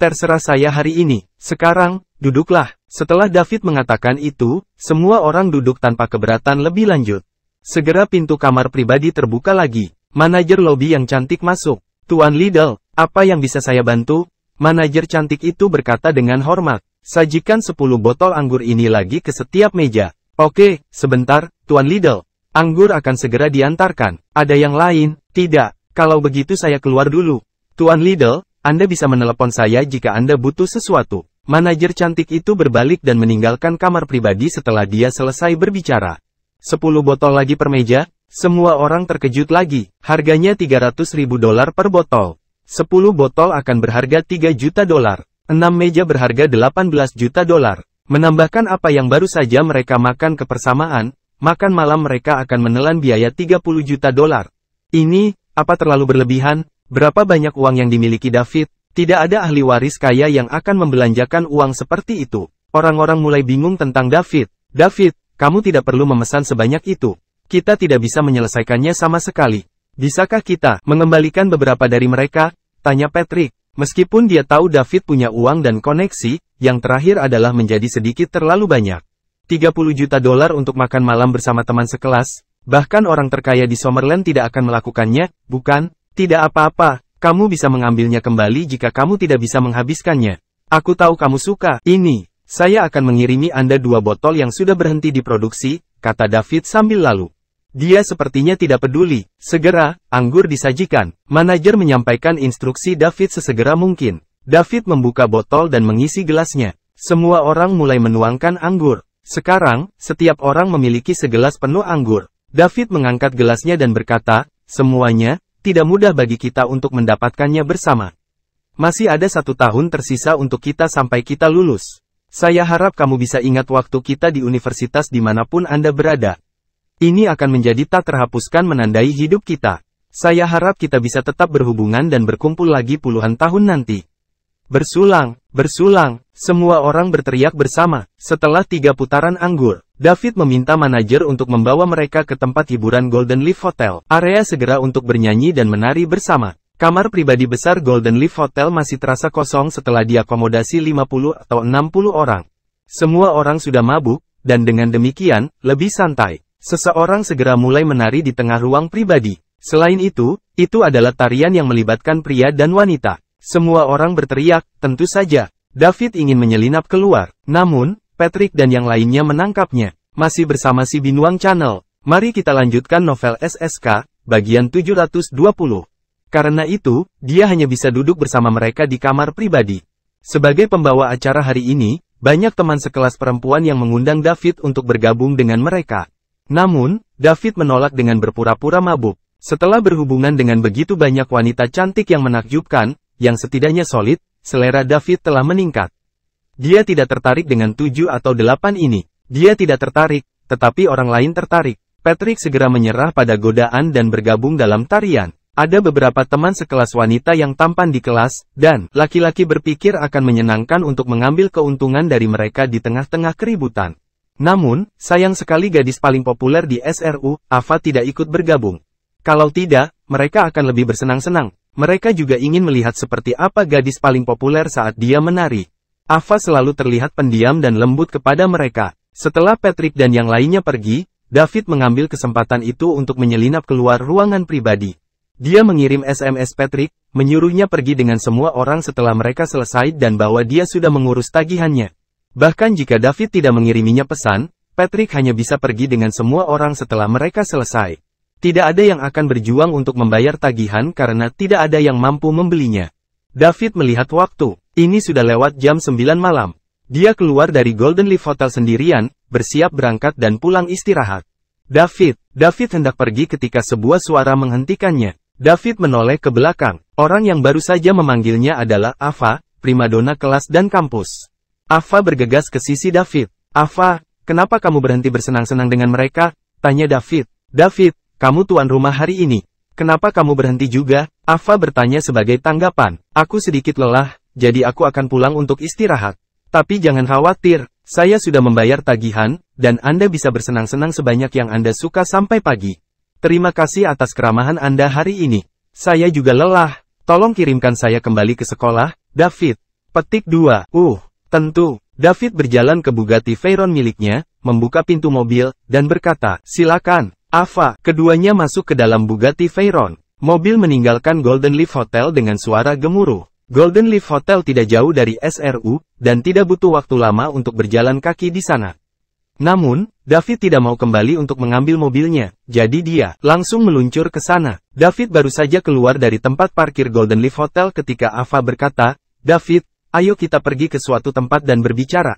Terserah saya hari ini. Sekarang, duduklah. Setelah David mengatakan itu, semua orang duduk tanpa keberatan lebih lanjut. Segera pintu kamar pribadi terbuka lagi. Manajer lobi yang cantik masuk. Tuan Liddell, apa yang bisa saya bantu? Manajer cantik itu berkata dengan hormat. Sajikan 10 botol anggur ini lagi ke setiap meja. Oke, sebentar, Tuan Liddell. Anggur akan segera diantarkan. Ada yang lain? Tidak. Kalau begitu saya keluar dulu. Tuan Liddell, Anda bisa menelepon saya jika Anda butuh sesuatu. Manajer cantik itu berbalik dan meninggalkan kamar pribadi setelah dia selesai berbicara. 10 botol lagi per meja, semua orang terkejut lagi. Harganya $300.000 per botol. 10 botol akan berharga $3 juta. 6 meja berharga $18 juta. Menambahkan apa yang baru saja mereka makan kebersamaan, makan malam mereka akan menelan biaya $30 juta. Ini, apa terlalu berlebihan? Berapa banyak uang yang dimiliki David? Tidak ada ahli waris kaya yang akan membelanjakan uang seperti itu. Orang-orang mulai bingung tentang David. David, kamu tidak perlu memesan sebanyak itu. Kita tidak bisa menyelesaikannya sama sekali. Bisakah kita mengembalikan beberapa dari mereka? Tanya Patrick. Meskipun dia tahu David punya uang dan koneksi, yang terakhir adalah menjadi sedikit terlalu banyak. $30 juta untuk makan malam bersama teman sekelas, bahkan orang terkaya di Summerland tidak akan melakukannya, bukan? Tidak apa-apa, kamu bisa mengambilnya kembali jika kamu tidak bisa menghabiskannya. Aku tahu kamu suka ini. Saya akan mengirimi Anda 2 botol yang sudah berhenti diproduksi, kata David sambil lalu. Dia sepertinya tidak peduli. Segera, anggur disajikan. Manajer menyampaikan instruksi David sesegera mungkin. David membuka botol dan mengisi gelasnya. Semua orang mulai menuangkan anggur. Sekarang, setiap orang memiliki segelas penuh anggur. David mengangkat gelasnya dan berkata, semuanya, tidak mudah bagi kita untuk mendapatkannya bersama. Masih ada 1 tahun tersisa untuk kita sampai kita lulus. Saya harap kamu bisa ingat waktu kita di universitas dimanapun Anda berada. Ini akan menjadi tak terhapuskan menandai hidup kita. Saya harap kita bisa tetap berhubungan dan berkumpul lagi puluhan tahun nanti. Bersulang, bersulang, semua orang berteriak bersama. Setelah 3 putaran anggur, David meminta manajer untuk membawa mereka ke tempat hiburan Golden Leaf Hotel. Area segera untuk bernyanyi dan menari bersama. Kamar pribadi besar Golden Leaf Hotel masih terasa kosong setelah diakomodasi 50 atau 60 orang. Semua orang sudah mabuk, dan dengan demikian, lebih santai. Seseorang segera mulai menari di tengah ruang pribadi. Selain itu adalah tarian yang melibatkan pria dan wanita. Semua orang berteriak, tentu saja. David ingin menyelinap keluar. Namun, Patrick dan yang lainnya menangkapnya. Masih bersama si Binuang Channel. Mari kita lanjutkan novel SSK, bagian 720. Karena itu, dia hanya bisa duduk bersama mereka di kamar pribadi. Sebagai pembawa acara hari ini, banyak teman sekelas perempuan yang mengundang David untuk bergabung dengan mereka. Namun, David menolak dengan berpura-pura mabuk. Setelah berhubungan dengan begitu banyak wanita cantik yang menakjubkan, yang setidaknya solid, selera David telah meningkat. Dia tidak tertarik dengan 7 atau 8 ini. Dia tidak tertarik, tetapi orang lain tertarik. Patrick segera menyerah pada godaan dan bergabung dalam tarian. Ada beberapa teman sekelas wanita yang tampan di kelas, dan laki-laki berpikir akan menyenangkan untuk mengambil keuntungan dari mereka di tengah-tengah keributan. Namun, sayang sekali gadis paling populer di SRU, Ava tidak ikut bergabung. Kalau tidak, mereka akan lebih bersenang-senang. Mereka juga ingin melihat seperti apa gadis paling populer saat dia menari. Ava selalu terlihat pendiam dan lembut kepada mereka. Setelah Patrick dan yang lainnya pergi, David mengambil kesempatan itu untuk menyelinap keluar ruangan pribadi. Dia mengirim SMS Patrick, menyuruhnya pergi dengan semua orang setelah mereka selesai dan bahwa dia sudah mengurus tagihannya. Bahkan jika David tidak mengiriminya pesan, Patrick hanya bisa pergi dengan semua orang setelah mereka selesai. Tidak ada yang akan berjuang untuk membayar tagihan karena tidak ada yang mampu membelinya. David melihat waktu. Ini sudah lewat jam 9 malam. Dia keluar dari Golden Leaf Hotel sendirian, bersiap berangkat dan pulang istirahat. David hendak pergi ketika sebuah suara menghentikannya. David menoleh ke belakang. Orang yang baru saja memanggilnya adalah Ava, primadona kelas dan kampus. Ava bergegas ke sisi David. Ava, kenapa kamu berhenti bersenang-senang dengan mereka? Tanya David. David, kamu tuan rumah hari ini. Kenapa kamu berhenti juga? Ava bertanya sebagai tanggapan. Aku sedikit lelah, jadi aku akan pulang untuk istirahat. Tapi jangan khawatir, saya sudah membayar tagihan, dan Anda bisa bersenang-senang sebanyak yang Anda suka sampai pagi. Terima kasih atas keramahan Anda hari ini. Saya juga lelah. Tolong kirimkan saya kembali ke sekolah, David. Petik 2. Tentu. David berjalan ke Bugatti Veyron miliknya, membuka pintu mobil, dan berkata, silakan, Ava. Keduanya masuk ke dalam Bugatti Veyron. Mobil meninggalkan Golden Leaf Hotel dengan suara gemuruh. Golden Leaf Hotel tidak jauh dari SRU, dan tidak butuh waktu lama untuk berjalan kaki di sana. Namun, David tidak mau kembali untuk mengambil mobilnya, jadi dia langsung meluncur ke sana. David baru saja keluar dari tempat parkir Golden Leaf Hotel ketika Ava berkata, David, ayo kita pergi ke suatu tempat dan berbicara.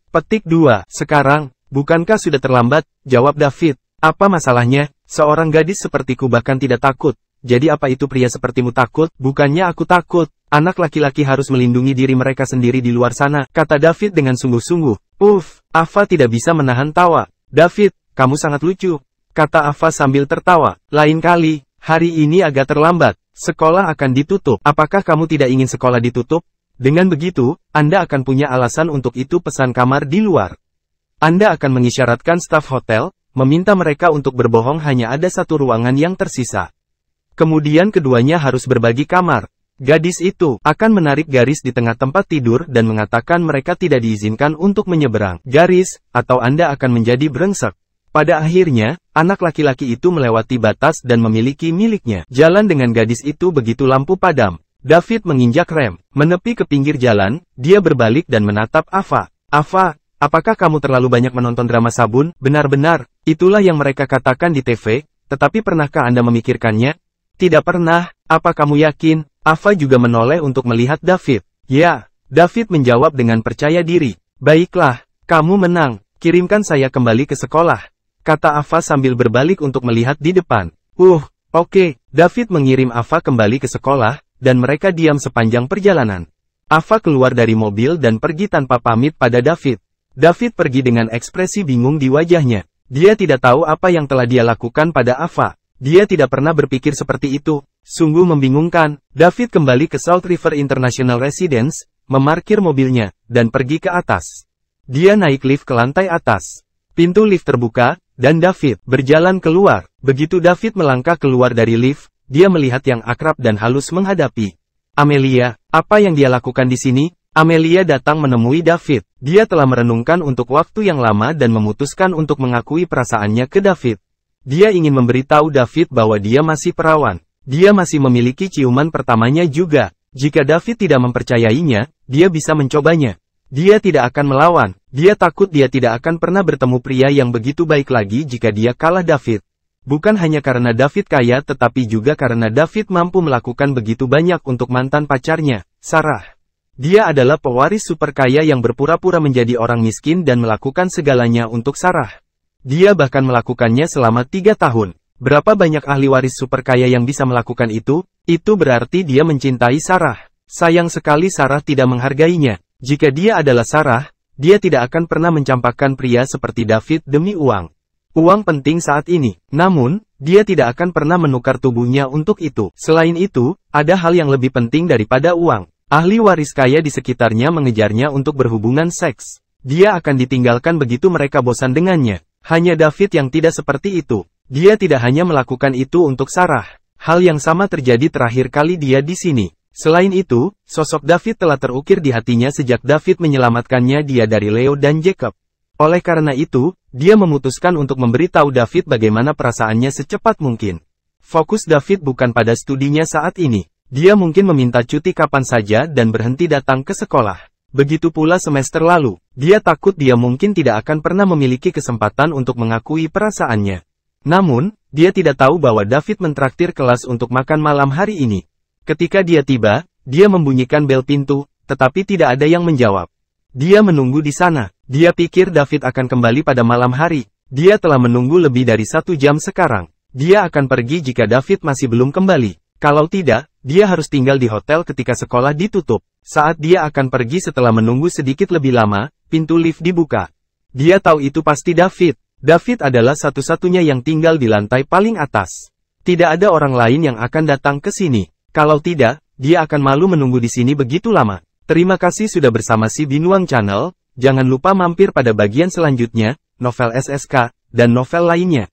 Petik 2. Sekarang, bukankah sudah terlambat? Jawab David. Apa masalahnya? Seorang gadis sepertiku bahkan tidak takut. Jadi apa itu pria sepertimu takut? Bukannya aku takut. Anak laki-laki harus melindungi diri mereka sendiri di luar sana, kata David dengan sungguh-sungguh. Ava tidak bisa menahan tawa. David, kamu sangat lucu, kata Ava sambil tertawa. Lain kali, hari ini agak terlambat. Sekolah akan ditutup. Apakah kamu tidak ingin sekolah ditutup? Dengan begitu, Anda akan punya alasan untuk itu pesan kamar di luar. Anda akan mengisyaratkan staf hotel, meminta mereka untuk berbohong hanya ada satu ruangan yang tersisa. Kemudian keduanya harus berbagi kamar. Gadis itu akan menarik garis di tengah tempat tidur dan mengatakan mereka tidak diizinkan untuk menyeberang garis, atau Anda akan menjadi brengsek. Pada akhirnya, anak laki-laki itu melewati batas dan memiliki miliknya. Jalan dengan gadis itu begitu lampu padam. David menginjak rem. Menepi ke pinggir jalan, dia berbalik dan menatap Ava. Ava, apakah kamu terlalu banyak menonton drama sabun? Benar-benar, itulah yang mereka katakan di TV, tetapi pernahkah Anda memikirkannya? Tidak pernah. Apa kamu yakin? Ava juga menoleh untuk melihat David. Ya, David menjawab dengan percaya diri. Baiklah, kamu menang. Kirimkan saya kembali ke sekolah, kata Ava sambil berbalik untuk melihat di depan. Oke. David mengirim Ava kembali ke sekolah, dan mereka diam sepanjang perjalanan. Ava keluar dari mobil dan pergi tanpa pamit pada David. David pergi dengan ekspresi bingung di wajahnya. Dia tidak tahu apa yang telah dia lakukan pada Ava. Dia tidak pernah berpikir seperti itu. Sungguh membingungkan. David kembali ke South River International Residence, memarkir mobilnya, dan pergi ke atas. Dia naik lift ke lantai atas. Pintu lift terbuka, dan David berjalan keluar. Begitu David melangkah keluar dari lift, dia melihat yang akrab dan halus menghadapi Amelia. Apa yang dia lakukan di sini? Amelia datang menemui David. Dia telah merenungkan untuk waktu yang lama dan memutuskan untuk mengakui perasaannya ke David. Dia ingin memberitahu David bahwa dia masih perawan. Dia masih memiliki ciuman pertamanya juga. Jika David tidak mempercayainya, dia bisa mencobanya. Dia tidak akan melawan. Dia takut dia tidak akan pernah bertemu pria yang begitu baik lagi jika dia kalah David. Bukan hanya karena David kaya tetapi juga karena David mampu melakukan begitu banyak untuk mantan pacarnya, Sarah. Dia adalah pewaris super kaya yang berpura-pura menjadi orang miskin dan melakukan segalanya untuk Sarah. Dia bahkan melakukannya selama 3 tahun. Berapa banyak ahli waris super kaya yang bisa melakukan itu? Itu berarti dia mencintai Sarah. Sayang sekali Sarah tidak menghargainya. Jika dia adalah Sarah, dia tidak akan pernah mencampakkan pria seperti David demi uang. Uang penting saat ini. Namun, dia tidak akan pernah menukar tubuhnya untuk itu. Selain itu, ada hal yang lebih penting daripada uang. Ahli waris kaya di sekitarnya mengejarnya untuk berhubungan seks. Dia akan ditinggalkan begitu mereka bosan dengannya. Hanya David yang tidak seperti itu. Dia tidak hanya melakukan itu untuk Sarah. Hal yang sama terjadi terakhir kali dia di sini. Selain itu, sosok David telah terukir di hatinya sejak David menyelamatkannya dia dari Leo dan Jacob. Oleh karena itu, dia memutuskan untuk memberitahu David bagaimana perasaannya secepat mungkin. Fokus David bukan pada studinya saat ini. Dia mungkin meminta cuti kapan saja dan berhenti datang ke sekolah. Begitu pula semester lalu. Dia takut dia mungkin tidak akan pernah memiliki kesempatan untuk mengakui perasaannya. Namun, dia tidak tahu bahwa David mentraktir kelas untuk makan malam hari ini. Ketika dia tiba, dia membunyikan bel pintu, tetapi tidak ada yang menjawab. Dia menunggu di sana. Dia pikir David akan kembali pada malam hari. Dia telah menunggu lebih dari 1 jam sekarang. Dia akan pergi jika David masih belum kembali. Kalau tidak, dia harus tinggal di hotel ketika sekolah ditutup. Saat dia akan pergi setelah menunggu sedikit lebih lama, pintu lift dibuka. Dia tahu itu pasti David. David adalah satu-satunya yang tinggal di lantai paling atas. Tidak ada orang lain yang akan datang ke sini. Kalau tidak, dia akan malu menunggu di sini begitu lama. Terima kasih sudah bersama si Binuang Channel, jangan lupa mampir pada bagian selanjutnya, novel SSK, dan novel lainnya.